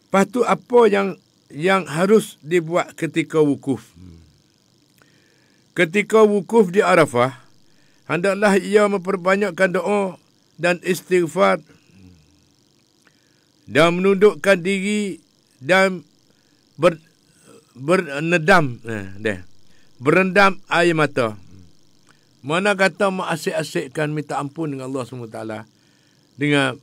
Lepas tu apa yang harus dibuat ketika wukuf? Ketika wukuf di Arafah, hendaklah ia memperbanyakkan doa dan istighfar dan menundukkan diri dan berendam air mata. Mana kata mak asyik-asyikkan minta ampun dengan Allah SWT dengan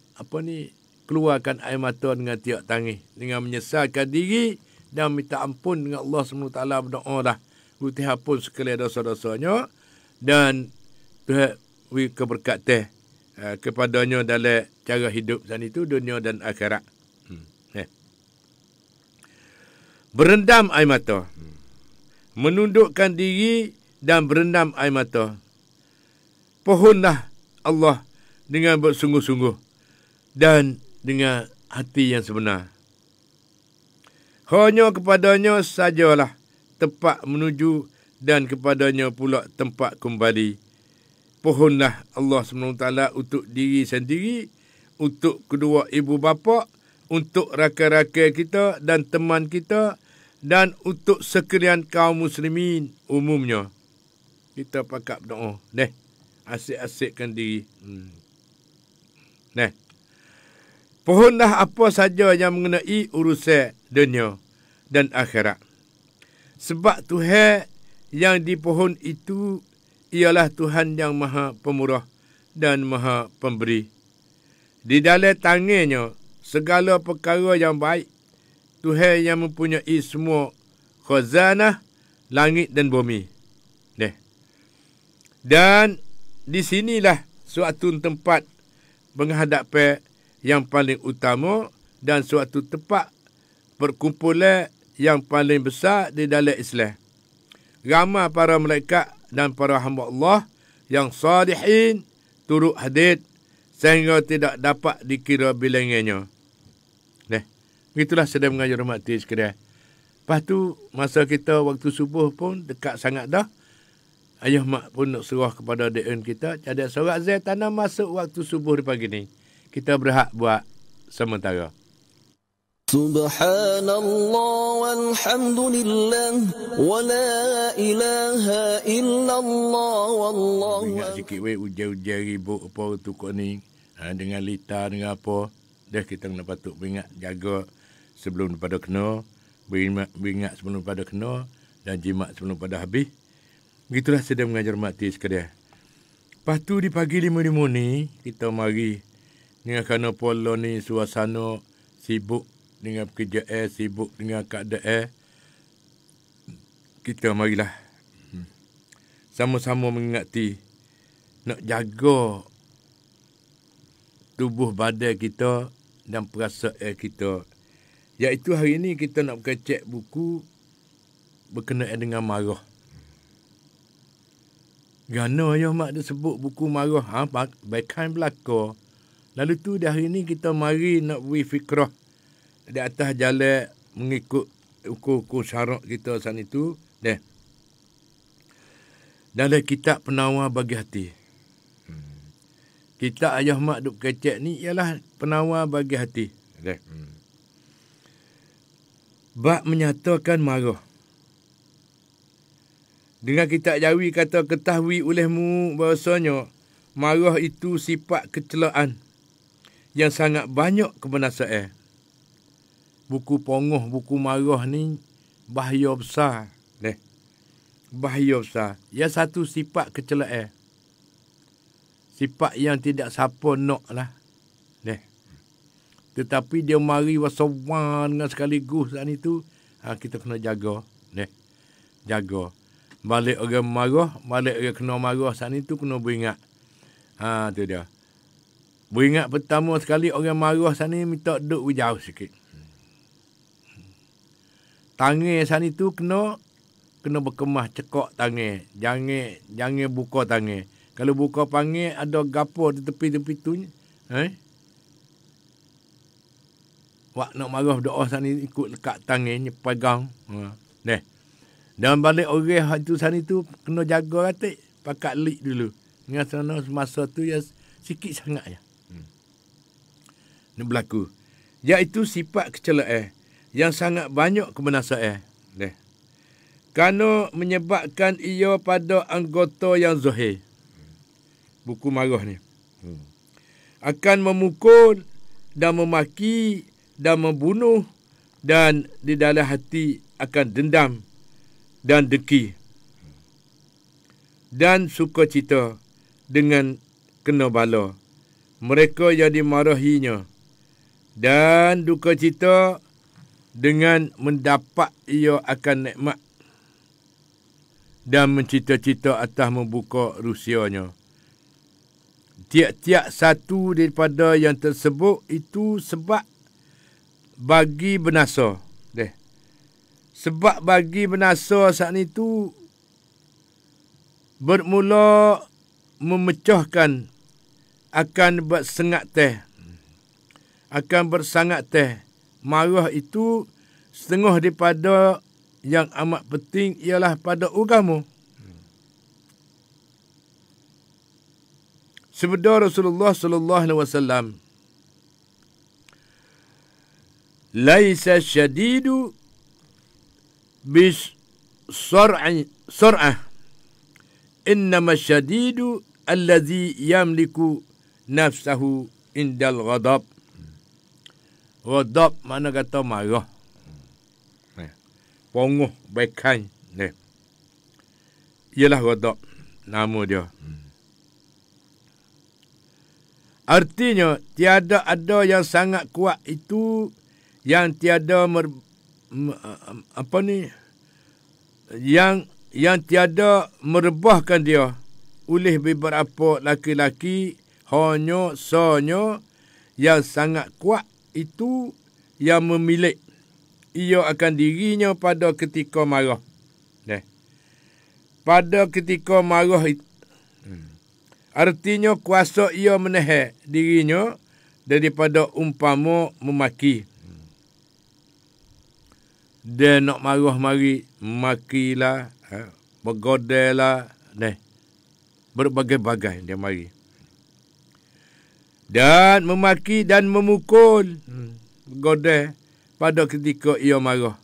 keluarkan air mata dengan tiap tangis, dengan menyesalkan diri dan minta ampun dengan Allah SWT, berdoa dah Gusti hapun sekalian dosa-dosanya dan Tuhan beri keberkatan kepadanya dalam cara hidup saat itu, dunia dan akhirat. Berendam air mata. Menundukkan diri dan berendam air mata. Pohonlah Allah dengan bersungguh-sungguh dan dengan hati yang sebenar. Hanya kepadanya sajalah tempat menuju dan kepadanya pula tempat kembali. Pohonlah Allah SWT untuk diri sendiri, untuk kedua ibu bapa, untuk rakan-rakan kita dan teman kita, dan untuk sekalian kaum muslimin umumnya. Kita pakat berdoa. Asyik-asyikkan diri. Pohonlah apa saja yang mengenai urusan dunia dan akhirat. Sebab Tuhan yang dipohon itu ialah Tuhan yang maha pemurah dan maha pemberi. Di dalam tangannya segala perkara yang baik. Tuhan yang mempunyai semua khazanah langit dan bumi. Dan di sinilah suatu tempat penghadapan yang paling utama dan suatu tempat perkumpulan yang paling besar di dalam Islam. Ramai para malaikat dan para hamba Allah yang salihin turut hadir sehingga tidak dapat dikira bilangannya. Begitulah sedang mengajar hormati sekalian. Lepas tu, masa kita waktu subuh pun dekat sangat dah. Ayah mak pun nak suruh kepada DN kita. Jadi sorak Zai tanam masuk waktu subuh di pagi ni. Kita berhak buat sementara. Subhanallah walhamdulillah wa la ilaha illallah wallahu. Ingat sikit weh ujar-ujar ribut apa tu kau ni. Dengan lita dengan apa. Dah kita kena patut beringat jaga sebelum daripada kena, beringat sebelum daripada kena dan jimat sebelum pada habis. Begitulah sedang mengajar mati sekalian. Lepas tu di pagi 5 ni kita mari dengan kerana pola ni suasana sibuk dengan pekerjaan, sibuk dengan keadaan. Kita marilah sama-sama mengingati nak jaga tubuh badan kita dan perasaan kita. Iaitu hari ini kita nak berkecek buku berkenaan dengan marah. Gana ayah mak dia sebut buku marah. Baikan belaka. Lalu tu di hari ini kita mari nak beri fikrah di atas jalan mengikut ukur-ukur syarak kita saat itu. Dalam kitab penawar bagi hati. Kita ayah mak duk kecek ni ialah penawar bagi hati. Bab menyatakan marah. Dengan kitab Jawi kata ketahui olehmu bahasanya marah itu sifat kecelaan yang sangat banyak kebinasaan. Buku pongoh, buku marah ni bahaya besar. Bahaya besar. Ia satu sifat kecelaan. Sifat yang tidak siapa nak lah. Tetapi dia mari wasawan dengan sekaligus saat itu. Kita kena jaga. Jaga. Balik orang marah, balik orang kena marah saat itu kena beringat. Tu dia. Beringat pertama sekali orang marah saat ini minta duduk jauh sikit. Tangan saat itu kena berkemah cekak tangan. Jangan buka tangan. Kalau buka panggil, ada gapo di tepi-tepi tu. Wak nak marah doa sana ikut lekat tangan, pegang. Dan balik orang itu sana itu, kena jaga ratik. Pakat lik dulu. Dengan sana semasa tu, ya sikit sangat je. Ini berlaku. Iaitu sifat kecelaan yang sangat banyak kebinasaan. Kerana menyebabkan ia pada anggota yang zahir. buku marah ni. Akan memukul dan memaki dan membunuh, dan di dalam hati akan dendam dan dengki dan sukacita dengan kena bala mereka yang dimarahinya, dan duka cita dengan mendapat ia akan nikmat, dan mencita-cita atas membuka rusianya. Tiap-tiap satu daripada yang tersebut itu sebab bagi binasa. Sebab bagi binasa saat itu bermula memecahkan akan bersengat teh. Akan bersangat teh. Marah itu setengah daripada yang amat penting ialah pada agama. Sabda Rasulullah sallallahu alaihi wasallam, "Laisa syadidu bis sur'ah, innama syadidu allazi yamliku nafsahu indal ghadab." Ghadab mana kata marah. Pongoh baikan. Ialah ghadab nama dia. Artinya tiada ada yang sangat kuat itu yang tiada yang tiada merebahkan dia oleh beberapa laki-laki, hanya yang sangat kuat itu yang memilik ia akan dirinya pada ketika marah. Pada ketika marah itu, artinya kuasa ia menahan dirinya daripada umpama memaki. Dia nak marah mari, makilah, bergodailah, berbagai-bagai dia mari. Dan memaki dan memukul, godai pada ketika ia marah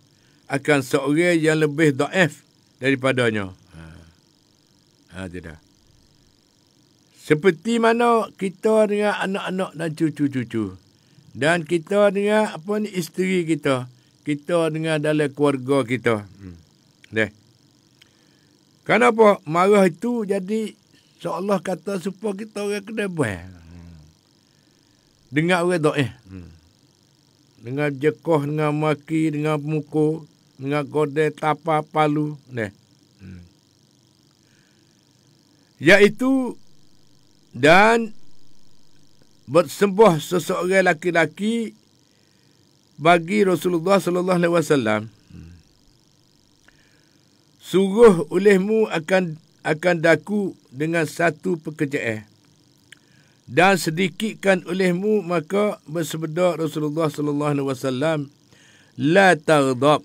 akan seorang yang lebih dhaif daripadanya. Tidak. Seperti mana kita dengan anak-anak dan cucu-cucu. Dan kita dengan isteri kita. Kita dengan dalam keluarga kita. Kenapa? Marah itu jadi seolah kata supaya kita orang kena buat. Dengar orang doa. Dengan jekoh, dengan maki, dengan mukul, dengan godai, tapa, palu. Iaitu dan bersembah seseorang laki-laki bagi Rasulullah sallallahu alaihi wasallam, suruh olehmu akan daku dengan satu pekerjaan, dan sedikitkan olehmu, maka bersabda Rasulullah sallallahu alaihi wasallam, la taghdab.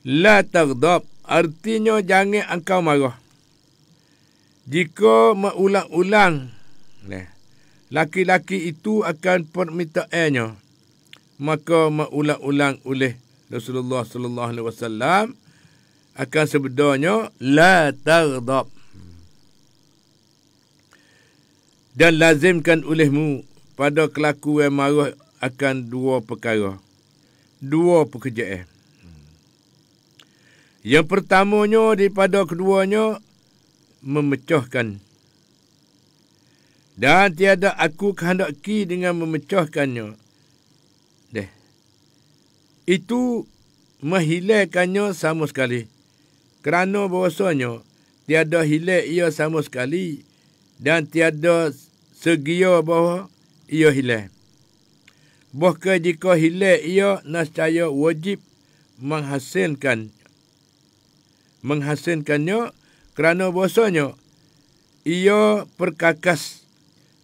La taghdab artinya jangan engkau marah. Jika mengulang-ulang laki-laki itu akan permintaannya, maka mengulang-ulang oleh Rasulullah sallallahu alaihi wasallam akan sabdanya la taghdab. Dan lazimkan olehmu pada kelakuan marah akan dua perkara, dua pekerjaan. Yang pertamanya daripada keduanya memecahkan. Dan tiada aku kehendaki dengan memecahkannya. Itu menghilangkannya sama sekali. Kerana bahawasanya tiada hilang ia sama sekali dan tiada segia bahawa ia hilang. Bahkan jika hilang ia, nescaya wajib menghasilkannya kerana bahasanya ia perkakas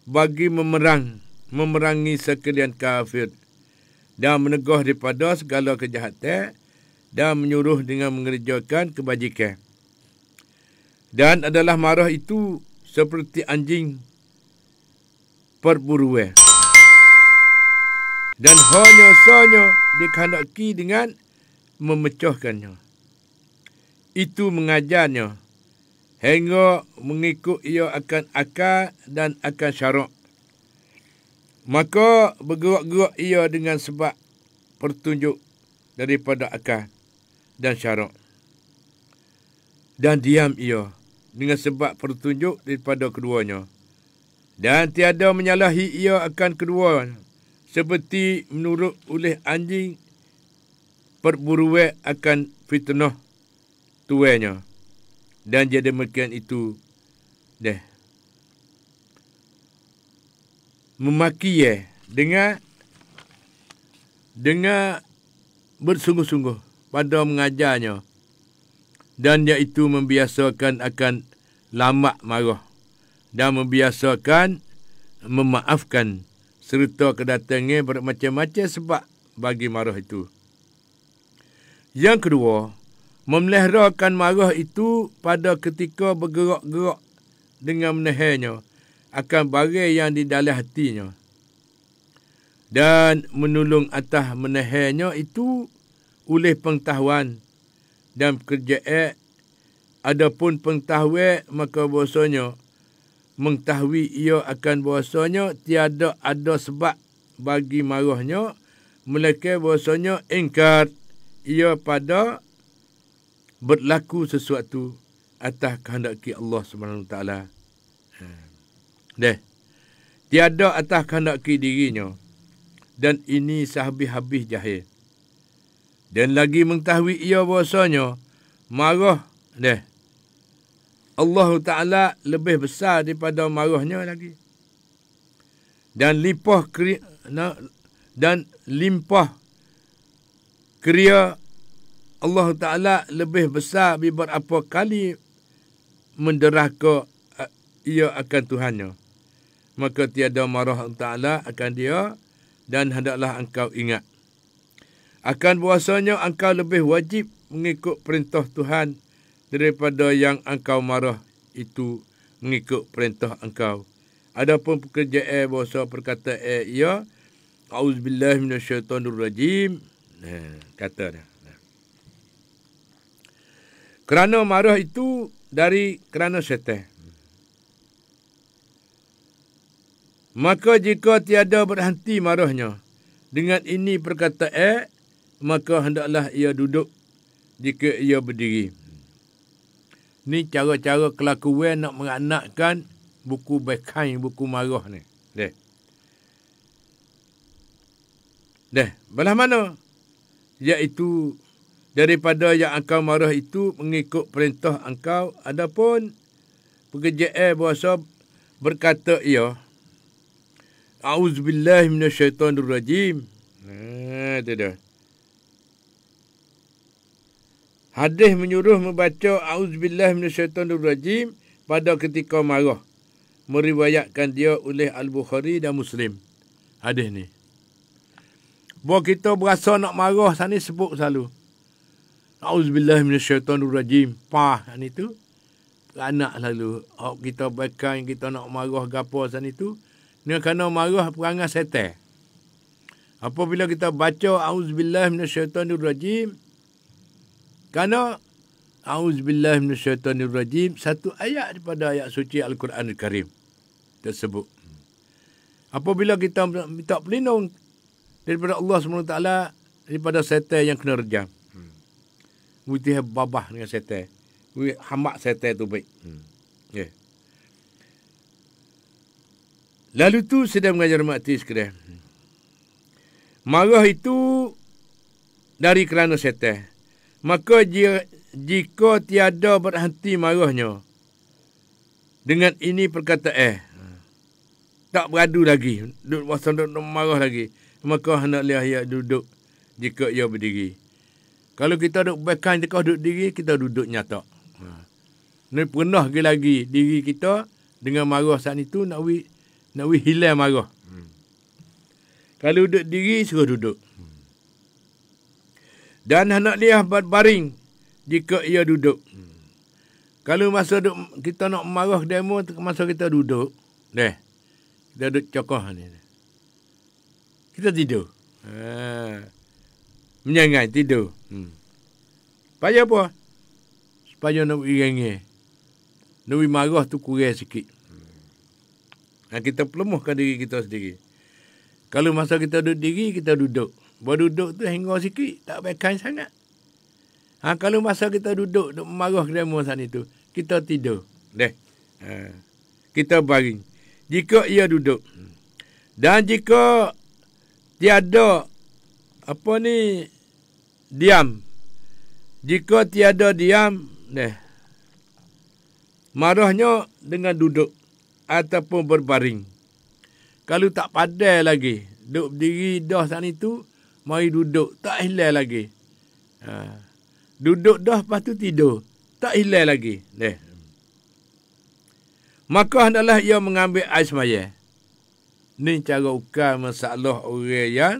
bagi memerangi sekalian kafir dan menegah daripada segala kejahatan dan menyuruh dengan mengerjakan kebajikan. Dan adalah marah itu seperti anjing perburuan. Dan hanya sahaja dikehendaki dengan memecahkannya. Itu mengajarnya hingga mengikut ia akan akal dan akan syarak. Maka bergerak-gerak ia dengan sebab pertunjuk daripada akal dan syarak. Dan diam ia dengan sebab pertunjuk daripada keduanya. Dan tiada menyalahi ia akan keduanya, seperti menurut oleh anjing perburuan akan fitnah tuanya. Dan jadi demikian itu memaki dengan bersungguh-sungguh pada mengajarnya, dan iaitu membiasakan akan lamak marah dan membiasakan memaafkan serta kedatangan bermacam-macam sebab bagi marah itu. Yang kedua, memeliharakan marah itu pada ketika bergerak-gerak dengan menahannya akan barang yang di dalam hatinya, dan menolong atas menahannya itu oleh pengetahuan dan pekerjaan. Adapun pengetahuan, maka bahasanya mengetahui ia akan bahasanya tiada ada sebab bagi marahnya, melainkan bahasanya ingkar ia pada berlaku sesuatu atas kehendak Allah SWT. Tiada atas kehendak dirinya, dan ini sehabis-habis jahil. Dan lagi mengetahui ia bahasanya marah Allah Ta'ala lebih besar daripada marahnya lagi. Dan limpah kriya Allah Ta'ala lebih besar beberapa kali menderhaka ia akan Tuhannya. Maka tiada marah Allah Ta'ala akan dia, dan hendaklah engkau ingat akan bahasanya engkau lebih wajib mengikut perintah Tuhan daripada yang engkau marah itu mengikut perintah engkau. Adapun pekerjaan bahasa perkataan ia, A'udzubillahi minasyaitonirrajim, kata dia. Kerana marah itu kerana syaitan. Maka jika tiada berhenti marahnya dengan ini perkataan, maka hendaklah ia duduk jika ia berdiri. Ni cara-cara kelakuan nak menganakkan buku bekai, buku marah ni. Belah mana? Iaitu daripada yang engkau marah itu mengikut perintah engkau. Adapun pekerjaan bahasa berkata ia, A'udzubillahi minasyaitonirrajim. Itu dah. Hadis menyuruh membaca A'udzubillahi minasyaitonirrajim pada ketika marah. Meriwayatkan dia oleh Al-Bukhari dan Muslim. Hadis ni. Bahawa kita berasa nak marah sana sebut selalu A'udzubillahi minasyaitonirrajim. Ni tu anak selalu. Kita baikkan kita nak marah gapo sana tu. Ni kerana marah perangai setan. Apabila kita baca A'udzubillahi minasyaitonirrajim, kerana A'udzubillahi minasyaitonirrajim satu ayat daripada ayat suci Al-Quran Al-Karim tersebut. Apabila kita minta pelindung daripada Allah SWT, daripada setan yang kena rejam. Kita babah dengan setan. Hamak setan tu baik. Lalu tu sedang mengajar mati sekalian. Marah itu dari kerana setan. Maka jika tiada berhenti marahnya dengan ini perkataan, tak beradu lagi, duduk marah lagi, maka hendaklah ia duduk jika ia berdiri. Kalau kita duduk belakang, jika duduk diri, kita duduk nyata. Ini pernah lagi diri kita dengan marah saat itu nak hilang marah. Kalau duduk diri, suruh duduk. Dan hendak dia berbaring jika ia duduk. Kalau masa kita nak marah demo, masa kita duduk, kita duduk cokoh ni. Kita tidur. Menyangai, tidur. Supaya apa? Supaya nak irangi. Nabi marah tu kurang sikit. Kita pelemahkan diri kita sendiri. Kalau masa kita duduk diri, kita duduk. Berduduk tu hingga sikit, tak baikkan sangat. Kalau masa kita duduk marah demo sana itu, kita tidur. Kita baring. Jika ia duduk. Dan jika tiada diam. Jika tiada diam, marahnya dengan duduk ataupun berbaring. Kalau tak padai lagi, duduk berdiri dah sana itu, mari duduk, tak hilang lagi. Duduk dah, lepas tu tidur, tak hilang lagi. Maka hendaklah ia mengambil air semaya. Ni cara ukar masalah orang yang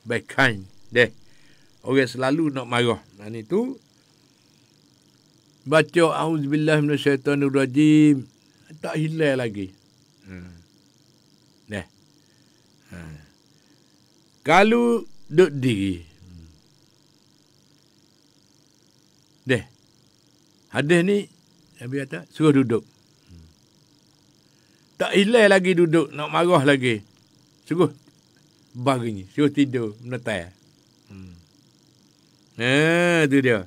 baikkan. Orang selalu nak marah. Ini tu baca auzubillahi minasyaitonirrajim, tak hilang lagi. Kalau duduk diri. Hadis ni Nabi kata suruh duduk. Tak hilang lagi duduk, nak marah lagi. Suruh baring, suruh tidur, menetai. Itu dia.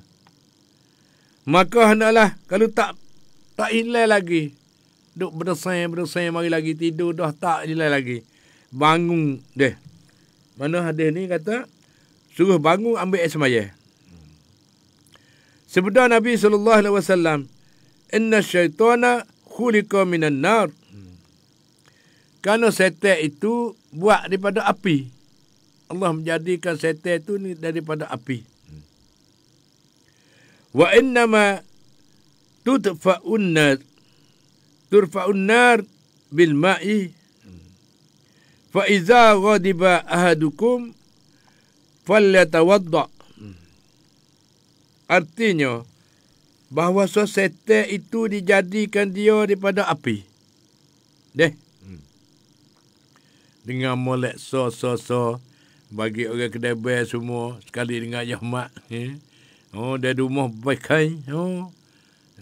Maka hendaklah kalau tak hilang lagi, duk berdesai mari lagi tidur dah tak hilang lagi. Bangun Mana hadis ni kata suruh bangun ambil air semaya. Sabda Nabi SAW, inna syaitana khuliqa minan nar. Kerana syaitan itu buat daripada api. Allah menjadikan syaitan itu daripada api. Wa innama turfa'un nar bil ma'i fa iza ghadiba ahadukum falyatawadda. Artinya bahawa syaitan itu dijadikan dia daripada api. Dengan molek so bagi orang kedai bai semua sekali dengan Yahmat. Dari rumah baikan.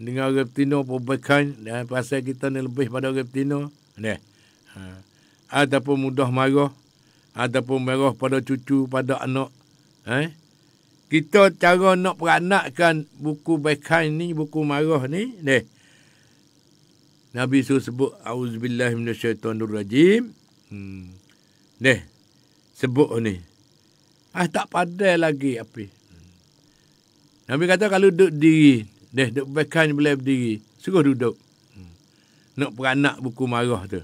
Dengan orang betina pun baikan. Dan pasal kita ni lebih pada orang betina. Ataupun mudah marah. Ataupun marah pada cucu, pada anak. Kita cara nak peranakkan buku baikan ni, buku marah ni. Nabi sebut auzubillahi minasyaitonirrajim. Sebut ni. Tak padai lagi api. Nabi kata kalau duduk diri, duduk baikan boleh berdiri, suruh duduk. Nak peranak buku marah tu.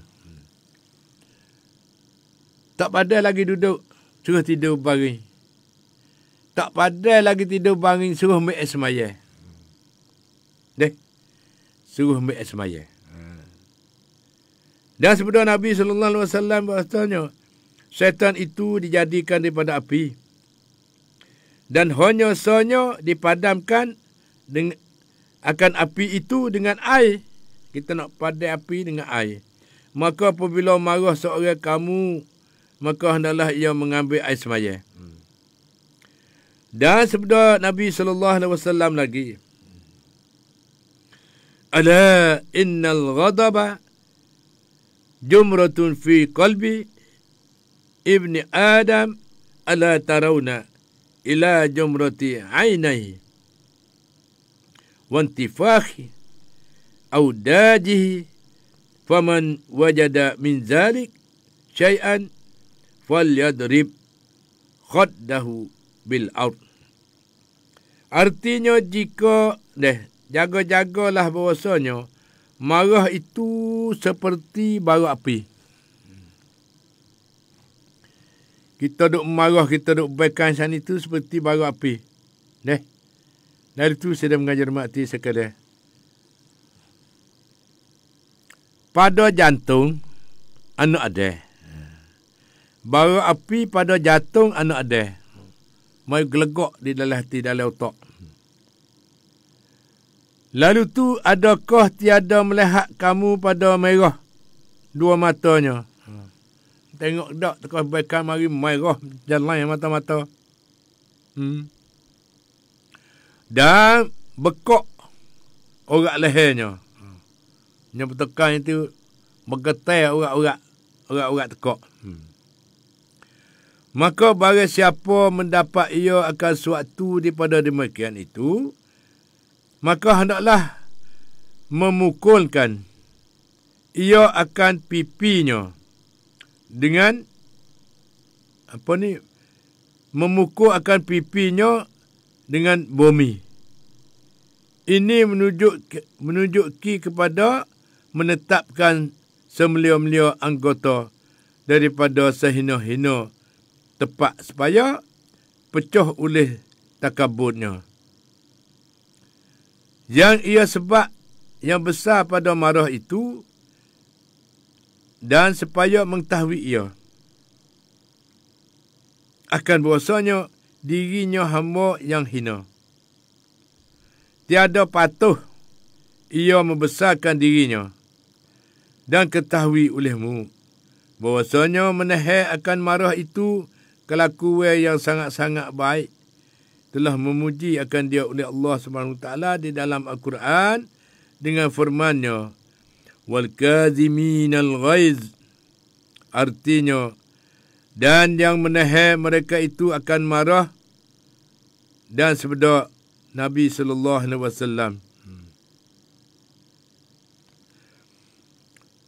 Tak padai lagi duduk, suruh tidur baring. Tak padai lagi tidur baring, suruh ambil air semaya. Suruh ambil air semaya. Dan sebelum Nabi SAW bahasanya, syaitan itu dijadikan daripada api. Dan hanya sahaja dipadamkan akan api itu dengan air. Kita nak padam api dengan air. Maka apabila marah seorang kamu, maka hendaklah ia mengambil air semaya. Dan sabda Nabi SAW lagi, ala innal ghadaba jumratun fi qalbi ibni Adam ala tarawna ila jumrati aynaihi wa intifakhi awdajihi faman wajada min zalik syai'an falyadrib khaddahu bil ard. Artinya jika jaga-jagalah bahawasanya marah itu seperti bara api. Kita duk marah, kita duk baikan sana itu seperti bara api. Dari itu saya dah mengajar mati sekali. Pada jantung anak ada. Bara api pada jantung anak ada. Mai gelegak di dalam hati, dalam otak. Lalu tu adakah tiada melihat kamu pada merah dua matanya? Tengok tak tekah baikan mari merah jalan mata-mata. Dan bekok orang lehernya. Yang bertekan itu bergetar orang-orang tekak. Maka barang siapa mendapat ia akan suatu daripada demikian itu, maka hendaklah memukulkan ia akan pipinya dengan memukul akan pipinya dengan bumi. Ini menunjuki kepada menetapkan semelia-melia anggota daripada sehina-hina tepat supaya pecah oleh takaburnya. Yang ia sebab yang besar pada marah itu dan supaya mengetahui ia akan bahwasanya dirinya hamba yang hina. Tiada patuh ia membesarkan dirinya dan ketahui olehmu bahwasanya menahan akan marah itu kelakuan yang sangat-sangat baik telah memuji akan dia oleh Allah Subhanahu Wa Taala di dalam Al-Quran dengan firman-Nya wal kaziminal ghaiz, artinya dan yang menahan mereka itu akan marah, dan sabda Nabi sallallahu alaihi wasallam,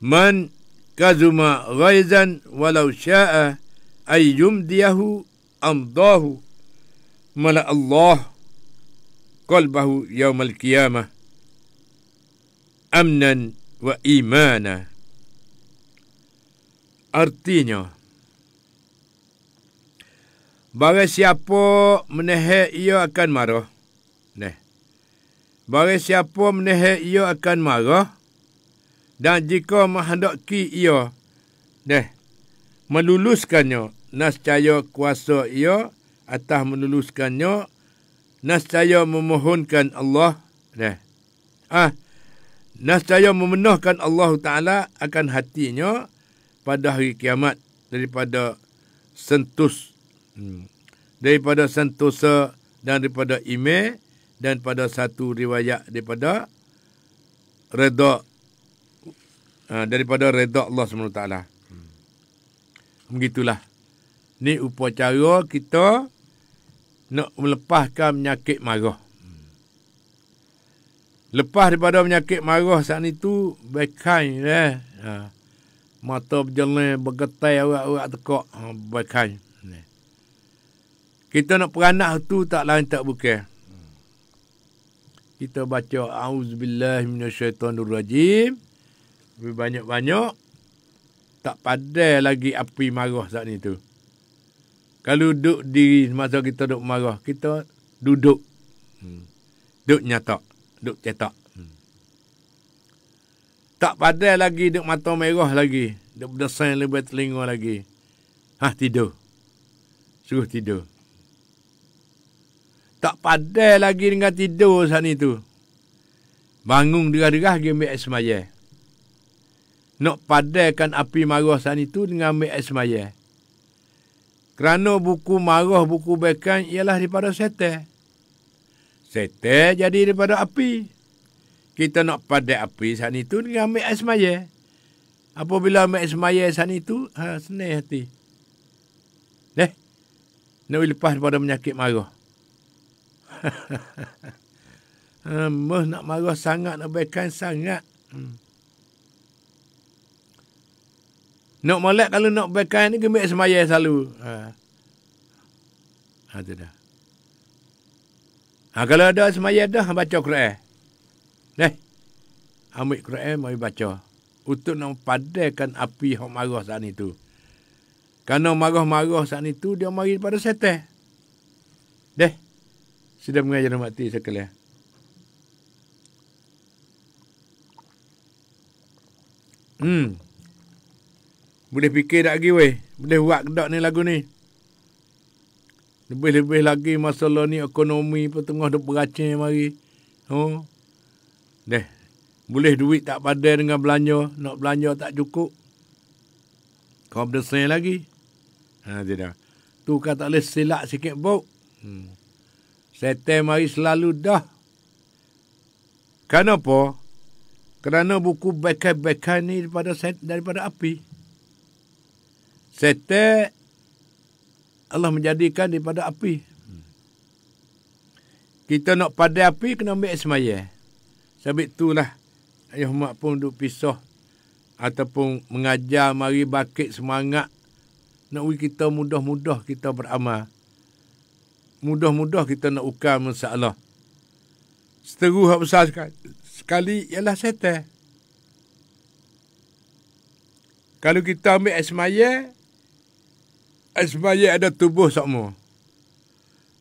man kazuma ghaizan walau syaa ay yumdiyahu amdahu mala Allah qalbahu yaumal qiyamah amnan wa imana. Artinya, barang siapa menahan ia akan marah. Barang siapa menahan ia akan marah, dan jika menghendaki ia meluluskannya, nascaya kuasa ia atas meluluskannya, nascaya memohonkan Allah, nascaya memenuhkan Allah Ta'ala akan hatinya pada hari kiamat daripada sentosa dan daripada iman, dan pada satu riwayat daripada redha, daripada redha Allah SWT. Begitulah. Ni upacara kita nak melepaskan penyakit marah. Lepas daripada penyakit marah saat itu, bekai mata berjalan, bergetar orang-orang tekak, bekai. Kita nak peranak tu tak lain tak bukan. Kita baca auzubillahi minasyaitonirrajim. Banyak-banyak tak padai lagi api marah saat ni tu. Kalau duduk diri masa kita duduk marah, kita duduk. Duduk nyata, duduk cetak. Tak padai lagi duduk mata merah lagi, duduk berdesain lebar telinga lagi. Tidur. Suruh tidur. Tak padai lagi dengan tidur saat ni tu. Bangun derah-derah pergi ambil air semaya. Nak padaikan api marah saat itu dengan ambil air semaya. Kerana buku marah, buku bekan ialah daripada setan. Setan jadi daripada api. Kita nak padai api saat itu dengan ambil air semaya. Apabila ambil air semaya saat itu, senang hati. Nak lepas daripada penyakit marah. Nak marah sangat, nak bekan sangat. Nak molek kalau nak bekan ni gemik semaya selalu. Tu dah. Kalau ada semaya dah baca Quran. Ambil Quran mari baca. Untuk nak padaikan api hak marah saat itu. Kerana marah-marah saat itu dia mari pada setan. Sudah mengajar mati sekalian. Boleh fikir tak lagi weh? Boleh buat kedak ni lagu ni? Lebih-lebih lagi masalah ni ekonomi pun tengah duk beracing mari. Boleh duit tak padai dengan belanja, nak belanja tak cukup. Kau berdesain lagi. Tidak. Tu kan tak boleh silap sikit bau. Setan mari selalu dah. Kenapa? Kerana buku bekai-bekai ni daripada api. Setan Allah menjadikan daripada api. Kita nak padai api, kena ambil semaya. Sebab itulah ayah mak pun duk pisah ataupun mengajar mari bakit semangat nak kita mudah-mudah kita beramal. Mudah-mudah kita nak ukar masalah. Seteru hak besar sekali ialah setan. Kalau kita ambil semaya ada tubuh semua.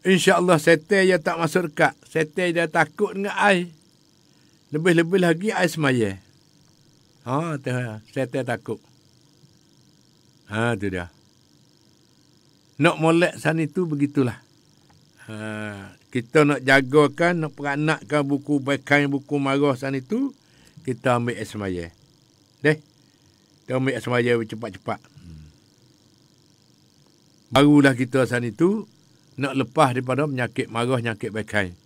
InsyaAllah setan dia tak masuk dekat. Setan dia takut dengan air. Lebih-lebih lagi air semaya. Setan takut. Tu dia. Nak molek sana itu begitulah. Kita nak jagakan, nak peranakkan buku bekai, buku marah sana itu, kita ambil air semaya. Kita ambil air semaya cepat-cepat. Barulah kita sana itu nak lepas daripada penyakit marah, penyakit bekai.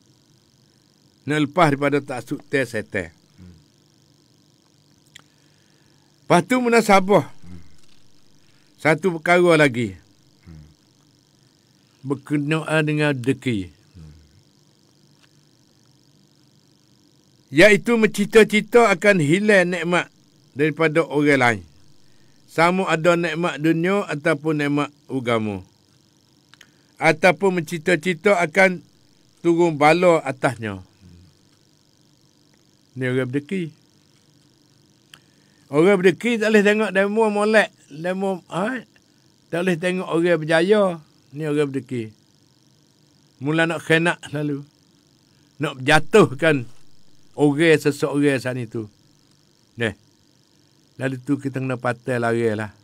Nak lepas daripada tak sukses setan. Lepas tu munasabah. Satu perkara lagi. Berkenaan dengan deki. Iaitu mencita-cita akan hilang nikmat daripada orang lain. Sama ada nikmat dunia ataupun nikmat agama. Ataupun mencita-cita akan turun bala atasnya. Ni orang berdeki. Orang berdeki tak boleh tengok demo molek. Tak boleh tengok orang berjaya. Ni orang berdeki. Mula nak khenak selalu. Nak jatuhkan orang seseorang sana itu. Lalu tu kita kena patah lari lah.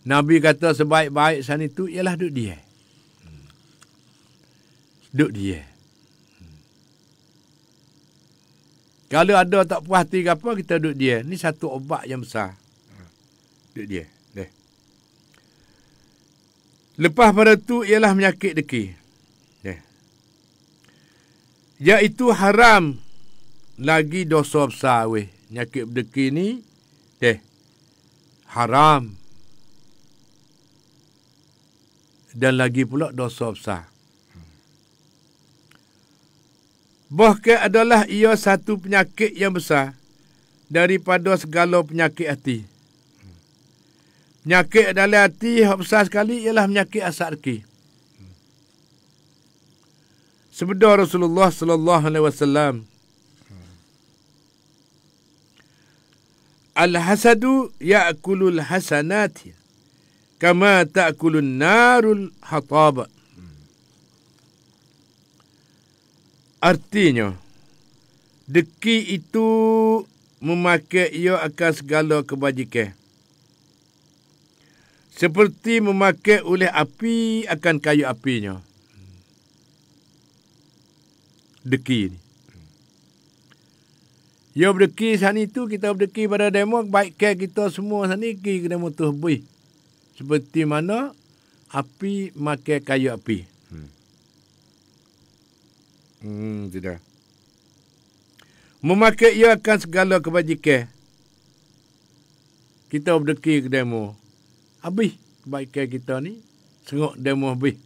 Nabi kata sebaik-baik sana itu ialah duduk dia. Duduk dia. Kalau ada tak puas hati ke apa, kita duduk dia. Ni satu obat yang besar. Duduk dia. Lepas pada tu ialah penyakit deki. Iaitu haram lagi dosa besar weh. Penyakit deki ni haram. Dan lagi pula dosa besar. Bahkan adalah ia satu penyakit yang besar daripada segala penyakit hati. Penyakit dalam hati yang besar sekali ialah penyakit asap deki. Sabda Rasulullah sallallahu alaihi wasallam, Al-hasadu ya'kulul hasanati kama ta'kulun narul hataba. Artinya, deki itu memakai ia akan segala kebajikan. Seperti memakai oleh api akan kayu apinya. Deki ni. Ya berdeki sana itu, kita berdeki pada demo, baikkan kita semua sana pergi ke demo tu habis. Seperti mana api makan kayu api. Tidak. Memakai ia akan segala kebajikan. Kita berdeki ke demo. Habis kebaikan kita ni. Sengok demo habis.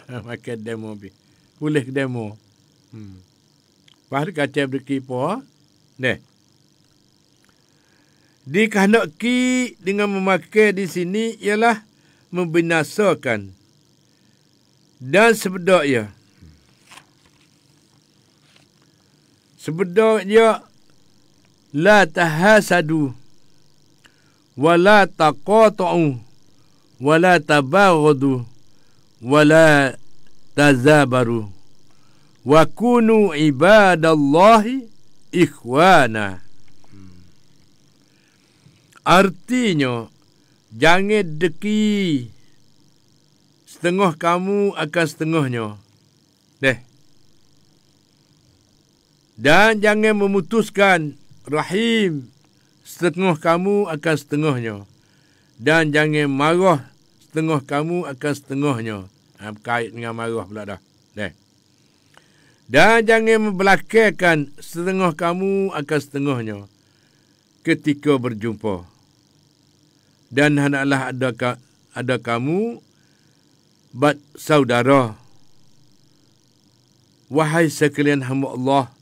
Makan demo habis. Boleh ke demo. Lepas kacau berdeki pun. Dikehendaki dengan memakai di sini ialah membinasakan. Dan sebedaknya. Sebedaknya la tahasadu wala taqata'u wala tabaghadu wala tazabaru wa kunu ibadallahi ikhwana. Artinya jangan deki setengah kamu akan setengahnya. Dan jangan memutuskan rahim setengah kamu akan setengahnya. Dan jangan marah setengah kamu akan setengahnya. Berkait dengan marah pula dah. Dan jangan membelakangkan setengah kamu akan setengahnya ketika berjumpa. Dan hendaklah ada kamu saudara. Wahai sekalian hamba Allah,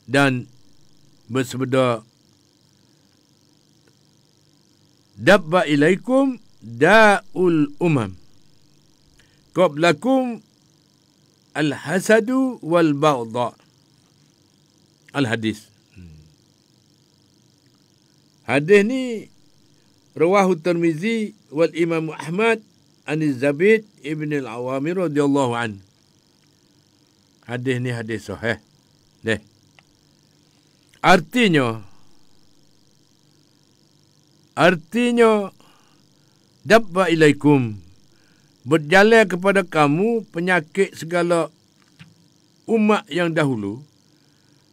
dan bersabda, dabba ilaikum da'ul umam qablakum al-hasadu wal baghdha. Al-hadis. Hadis ni rawahu Tirmizi wal Imam Ahmad an Zabid ibn al-Awami radhiyallahu an. Hadis ni hadis sahih. Deh. Artinya dabba ilaikum, berjalan kepada kamu penyakit segala umat yang dahulu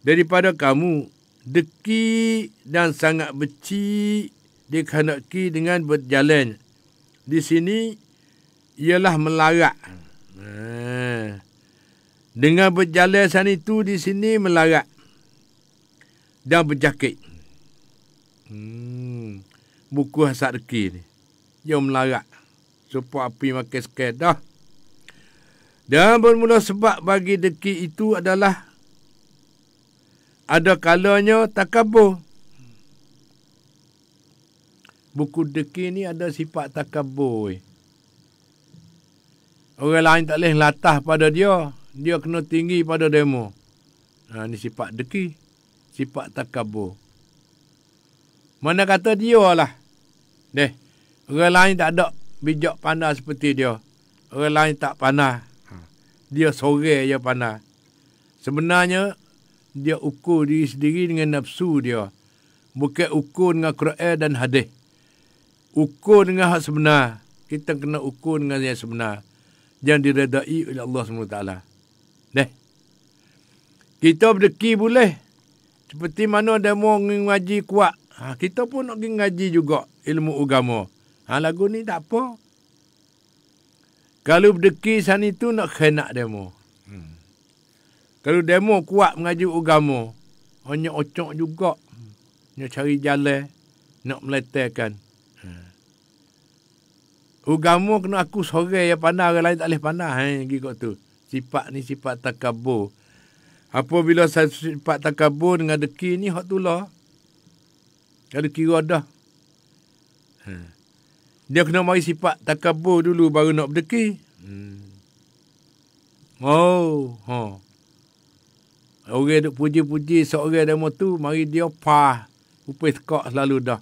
daripada kamu, deki dan sangat benci dikehendaki dengan berjalan. Di sini ialah melarat. Dengan berjalan sana itu di sini melarat dan berjakit. Buku hasad deki ni. Dia melarat. Supaya api makan sekali dah. Dan bermula sebab bagi deki itu adalah ada kalanya takabur. Buku deki ni ada sifat takabur. Orang lain tak boleh latah pada dia. Dia kena tinggi pada demo. Ni sifat deki. Sifat takabur. Mana kata dia lah. Orang lain tak ada bijak pandai seperti dia. Orang lain tak pandai. Dia sore je pandai. Sebenarnya, dia ukur diri sendiri dengan nafsu dia. Bukan ukur dengan Quran dan hadis. Ukur dengan hak sebenar. Kita kena ukur dengan yang sebenar. Yang diredai oleh Allah SWT. Kita berdeki boleh. Seperti mana demo ngaji kuat. Kita pun nak pergi ngaji juga ilmu agama. Lagu ni tak apa. Kalau berdeki sana itu nak khenak demo. Kalau demo kuat mengaji agama, hanya ocok juga. Nak cari jalan, nak meletakkan. Agama kena aku sore yang pandai, orang lain tak boleh pandai. Gitu tu. Sifat ni sifat takabur. Apabila sifat takabur dengan deki ni, hak tu lah. Kalau kira dah. Dia kena mari sifat takabur dulu baru nak berdeki. Orang duk puji-puji seorang demo tu, mari dia upis tekak selalu dah.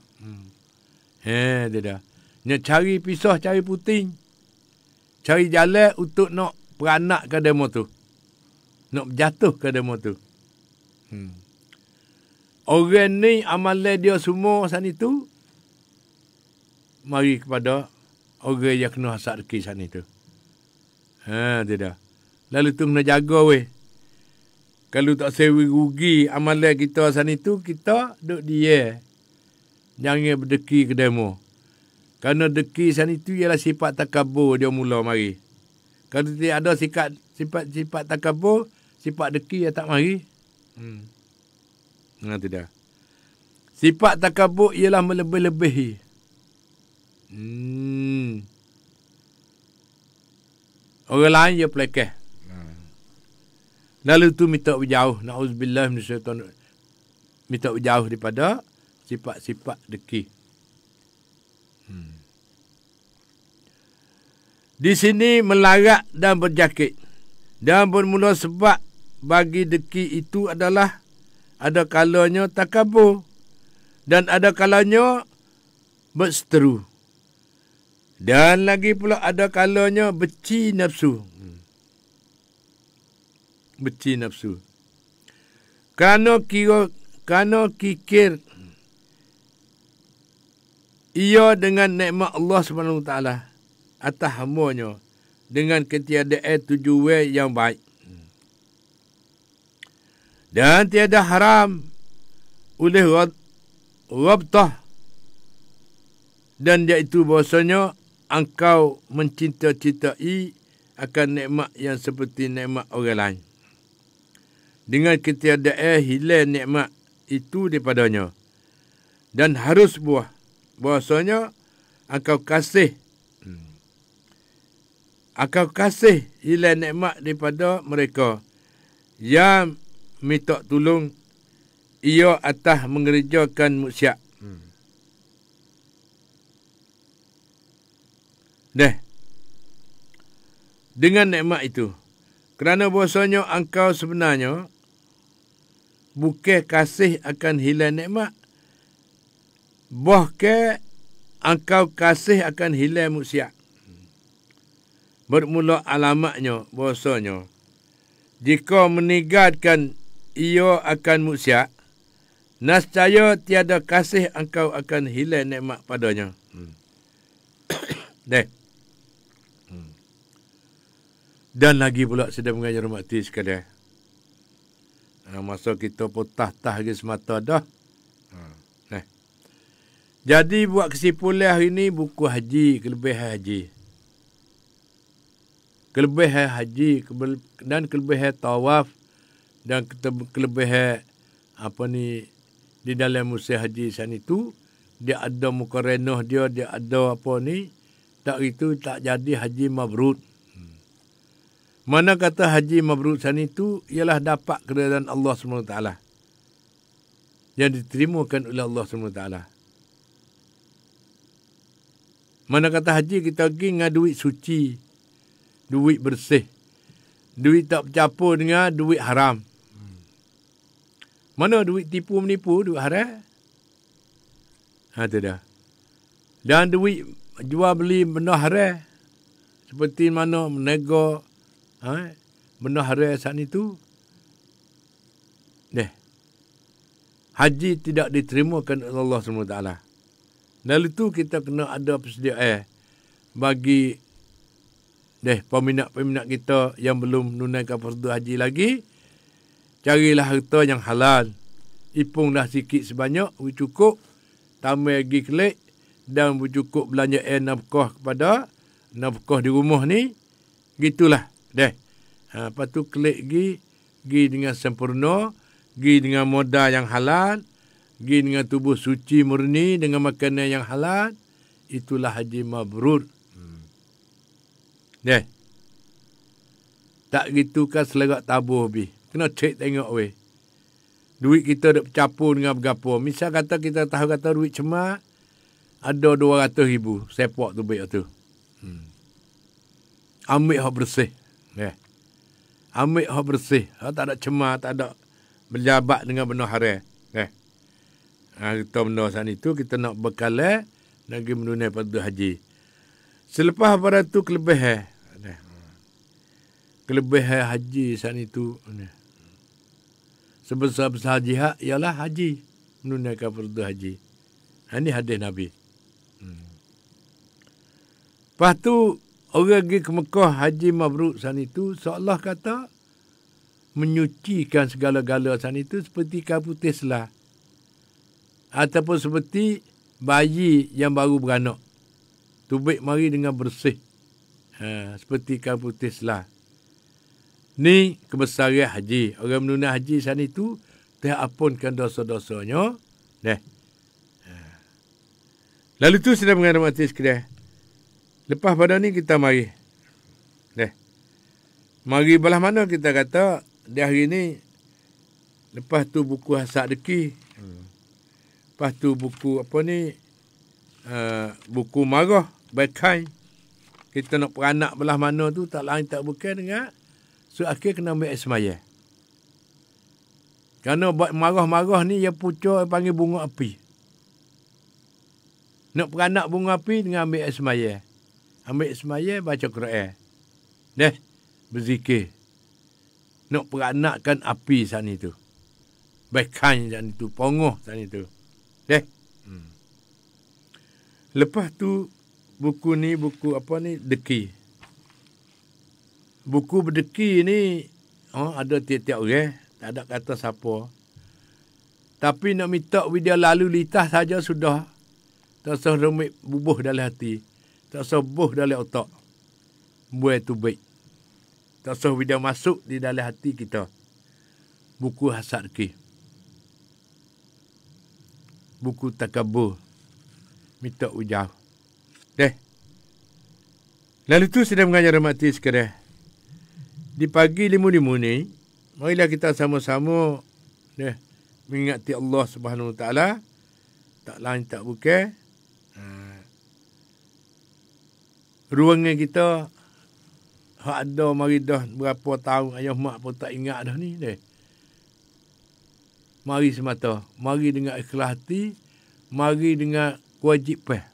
Dia dah. Nak cari pisah, cari puting. Cari jalan untuk nak beranak ke demo tu. Nak berjatuh ke demo tu. Orang ni amalan dia semua sana itu mari kepada orang yang kena hasad deki sana itu. Dia dah. Lalu tu kena jaga weh. Kalau tak sewi rugi amalan kita sana itu, kita duduk dia. Jangan berdeki ke demo. Kerana deki sana itu ialah sifat takabur dia mula mari. Kalau tidak ada sifat takabur, sifat deki yang tak mari. Tidak. Sifat takabur ialah melebih-lebihi. Orang lain dia pelekeh. Lalu tu minta berjauh. Na'udzubillah minasyaitan. Minta berjauh daripada sifat-sifat deki. Di sini melarat dan berjakit. Dan bermula sebab bagi deki itu adalah ada kalanya takabur. Dan ada kalanya berseteru. Dan lagi pula ada kalanya benci nafsu. Benci nafsu. Kerana kikir ia dengan nikmat Allah SWT atas hambanya dengan ketiadaan tujuan yang baik. Dan tiada haram oleh rabtah, dan iaitu bahasanya engkau mencinta-cintai akan nikmat yang seperti nikmat orang lain. dengan ketiadaan hilang nikmat itu daripadanya. Dan harus buah. Bahasanya engkau kasih hilang nikmat daripada mereka yang minta tolong ia atas mengerjakan maksiat. Dengan nikmat itu. Kerana bahasanya engkau sebenarnya bukan kasih akan hilang nikmat. Bahkan engkau kasih akan hilang maksiat. Bermula alamatnya bahasanya jika meninggalkan ia akan maksiat, nescaya tiada kasih engkau akan hilang nikmat padanya. Dan lagi pula sedang mengajar mati sekalian. Masa kita potah lagi semata dah. Jadi buat kesimpulan hari ini buku haji, kelebihan haji. Kelebihan haji dan kelebihan tawaf dan kelebihan di dalam musim haji sana itu dia ada mukarenah dia ada tak itu tak jadi haji mabrur. Mana kata haji mabrur sana itu ialah dapat keridaan Allah SWT yang diterimakan oleh Allah SWT. Mana kata haji kita pergi dengan duit suci, duit bersih, duit tak bercampur dengan duit haram. Mana duit tipu menipu, duit haram? Itu dah. Dan duit jual beli benda haram, seperti mana menego, benda haram saat itu. Haji tidak diterimakan oleh Allah SWT. Lalu itu kita kena ada persediaan bagi peminat-peminat kita yang belum menunaikan fardu haji lagi. Carilah harta yang halal. Ipung dah sikit sebanyak, cukup. Tambah lagi kelik dan cukup belanjaan nafkah kepada nafkah di rumah ni. Gitulah. Lepas tu kelik gi dengan sempurna, gi dengan modal yang halal, gi dengan tubuh suci murni dengan makanan yang halal. Itulah haji mabrur. Tak gitu kan selerak tabuh bi. Kena cek tengok weh. Duit kita dah bercampur dengan berapa. Misal kata kita tahu kata duit cema ada 200,000 sepak tu baik tu. Ambil hak bersih. Ambil hak bersih. Tak ada cema, tak ada berjabat dengan benda haram. Kita benda saat itu kita nak bekalan lagi menunai fardu haji. Selepas pada tu kelebihan. Kelebihan haji saat itu. Sebesar-besar jihad ialah haji. Menunaikan fardu haji. Ini hadis Nabi. Lepas tu orang pergi ke Mekah haji mabrur saat itu seolah kata menyucikan segala-gala saat itu seperti kain putih selah. Ataupun seperti bayi yang baru beranak. Tubik mari dengan bersih. Seperti kain putih selah. Ni kebesaran haji. Orang menunaikan haji sana itu terampunkan dosa-dosanya. Lalu tu sudah mengenai mati sekalian. Lepas pada ni kita mari. Mari belah mana kita kata di hari ni. Lepas tu buku Hasak Deki. Lepas tu buku buku Marah Bekai. Kita nak peranak belah mana tu tak lain tak bukan dengan akhir kena ambil semaya. Kerana buat marah-marah ni yang pucuk panggil bunga api. Nak peranak bunga api dengan ambil semaya. Ambil semaya baca Quran. Berzikir. Nak peranakkan api saat itu. Bekai saat itu, pongoh saat itu. Lepas tu buku ni Deki. Buku berdeki ni ada tiap-tiap orang, tak ada kata siapa. Tapi nak minta video lalu lintas saja sudah. Tak usah rumit bubuh dalam hati. Tak usah bubuh dalam otak. Buat tu baik. Tak usah video masuk di dalam hati kita. buku hasad ki, buku takabur, minta ujau. Lalu tu sedang mengajar mati sekalian. Di pagi limu-limu ni, marilah kita sama-sama mengingati Allah Subhanahu Wa Taala. Tak lain tak bukan. Ruangan kita hak ada mari dah berapa tahun ayah mak pun tak ingat dah ni deh. Mari semata, mari dengan ikhlas hati, mari dengan kewajipan.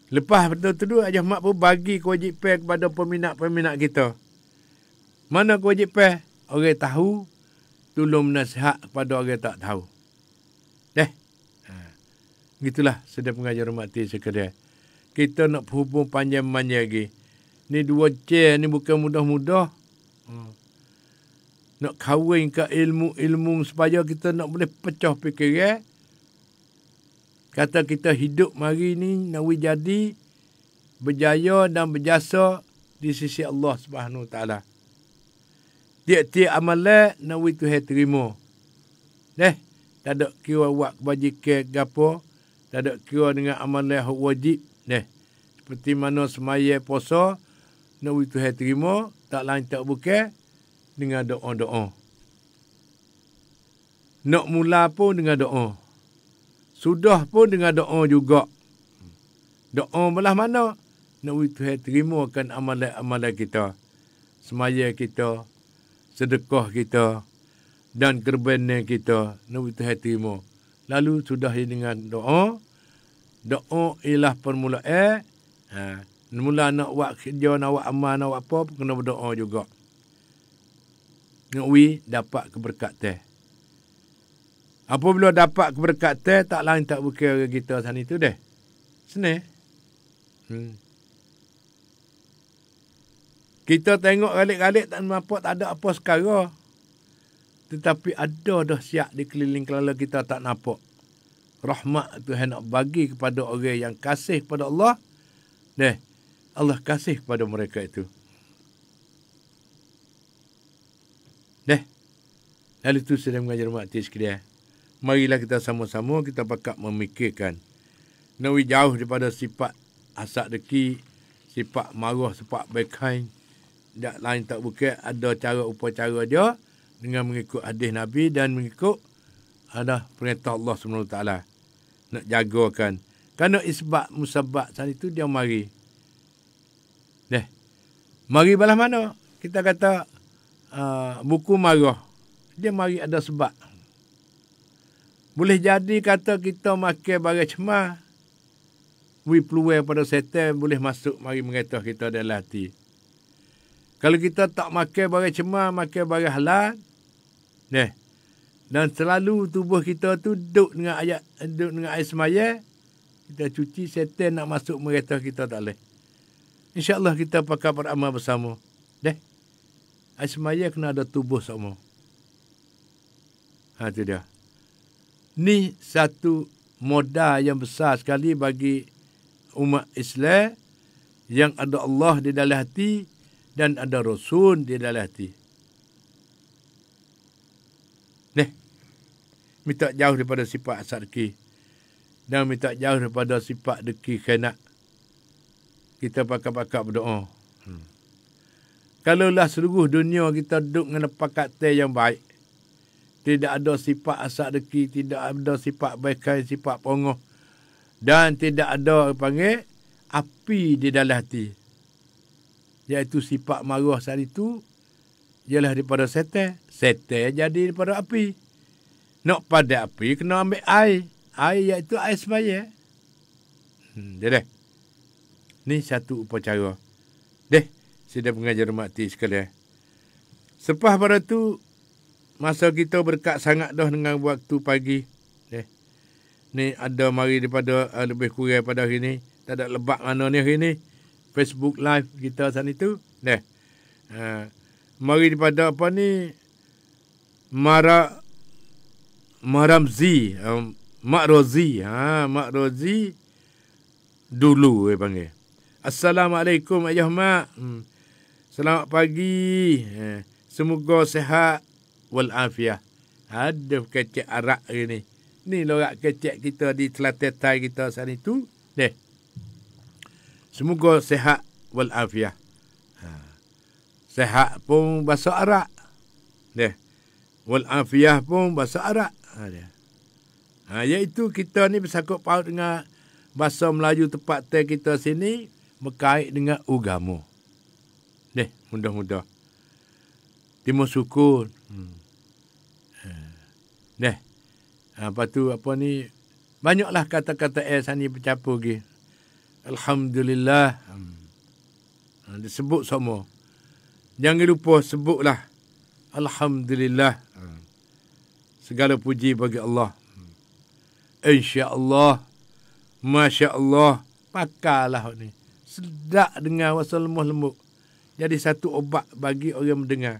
Lepas betul-betul ayah mak pun bagi kewajipan kepada peminat-peminat kita. Mana kewajipan? Orang tahu, tolong nasihat kepada orang tak tahu. Gitulah sedang mengajar mati sekalian. Kita nak berhubung panjang-panjang lagi. Ni 2 chair ni bukan mudah-mudah. Nak kahwin ke ilmu-ilmu supaya kita nak boleh pecah fikiran. Kata kita hidup mari ni nawi jadi berjaya dan berjasa di sisi Allah Subhanahu Wa Taala. Tiap-tiap amalan nawi Tuhan terima. Tak ada kira buat kebajikan gapo, tak ada kira dengan amalan yang wajib. Seperti mana semaya puasa nawi Tuhan terima, tak lain tak bukan dengan doa-doa. Nak mula pun dengan doa. Sudah pun dengan doa juga. Doa belah mana? Nak Tuhan terimakan amalan-amalan kita. Semaya kita, sedekah kita, dan kerbanan kita. Nak Tuhan terima. Lalu sudah dengan doa. Doa ialah permulaan. Mula nak buat kerja, nak buat amal, nak buat apa, kena berdoa juga. Nak dapat keberkatan. Apabila dapat keberkatan, tak lain tak bukan orang kita sana itu deh. Senang. Kita tengok galik-galik tak nampak, tak ada apa sekarang. Tetapi ada dah siap di keliling kelala kita tak nampak. Rahmat Tuhan nak bagi kepada orang yang kasih kepada Allah. Allah kasih kepada mereka itu. Lalu itu sedang mengajar mati sekalian. Marilah kita sama-sama kita pakak memikirkan. Nawi jauh daripada sifat hasad deki, sifat marah, sifat bekai. Tak lain tak bukan ada cara upacara dia dengan mengikut hadis Nabi dan mengikut ada perintah Allah SWT. Nak jagakan. Kerana isbat musabbat saat itu dia mari. Mari balas mana? Kita kata buku marah. Dia mari ada sebab. Boleh jadi kata kita makan barang cemar. Peluang pada setan boleh masuk mari mengetah kita dalam hati. Kalau kita tak makan barang cemar, makan barang halal. Dan selalu tubuh kita tu duduk dengan air semaya. Kita cuci, setan nak masuk mengetah kita tak boleh. InsyaAllah kita pakai beramal bersama. Air semaya kena ada tubuh sama. Itu dia. Ni satu modal yang besar sekali bagi umat Islam yang ada Allah di dalam hati dan ada Rasul di dalam hati. Minta jauh daripada sifat hasad deki dan minta jauh daripada sifat deki khianat. Kita pakak-pakak berdoa. Kalaulah seluruh dunia kita duduk dengan pakatan yang baik, tidak ada sifat hasad deki, tidak ada sifat bekai, sifat pongoh, dan tidak ada panggil api di dalam hati, iaitu sifat marah saat itu ialah daripada setan. Setan jadi daripada api. Nak pada api kena ambil air. Air iaitu air semaya. Dia. Ni satu upacara. Sudah mengajar mati sekalian. Selepas pada tu, masa kita berkat sangat dah dengan waktu pagi. Ni ada mari daripada lebih kurang pada hari ni. Tak ada lebak mana ni hari ni. Facebook live kita sana itu. Mari daripada apa ni. Maramzi. Mak Rozi. Mak Rozi dulu panggil. Assalamualaikum ayah mak. Selamat pagi. Semoga sehat walafiat. Ada kecek arak ni. Ni lorak kecek kita di Selatan Thai kita sana itu. Deh. Semoga sehat walafiat. Sehat pun bahasa Arab. Deh. Walafiat pun bahasa Arab. Iaitu kita ni bersangkut paut dengan bahasa Melayu tempat kita sini berkait dengan agama. Deh, mudah-mudah. Timur sukun. Deh. Lepas tu apa ni? Banyaklah kata-kata sani bercampur lagi. Alhamdulillah. Disebut semua. Jangan lupa sebutlah. Alhamdulillah. Segala puji bagi Allah. InsyaAllah. Masya Allah. Pakailah ni. Sedap dengar wasa lemah lembut. Jadi satu obat bagi orang mendengar.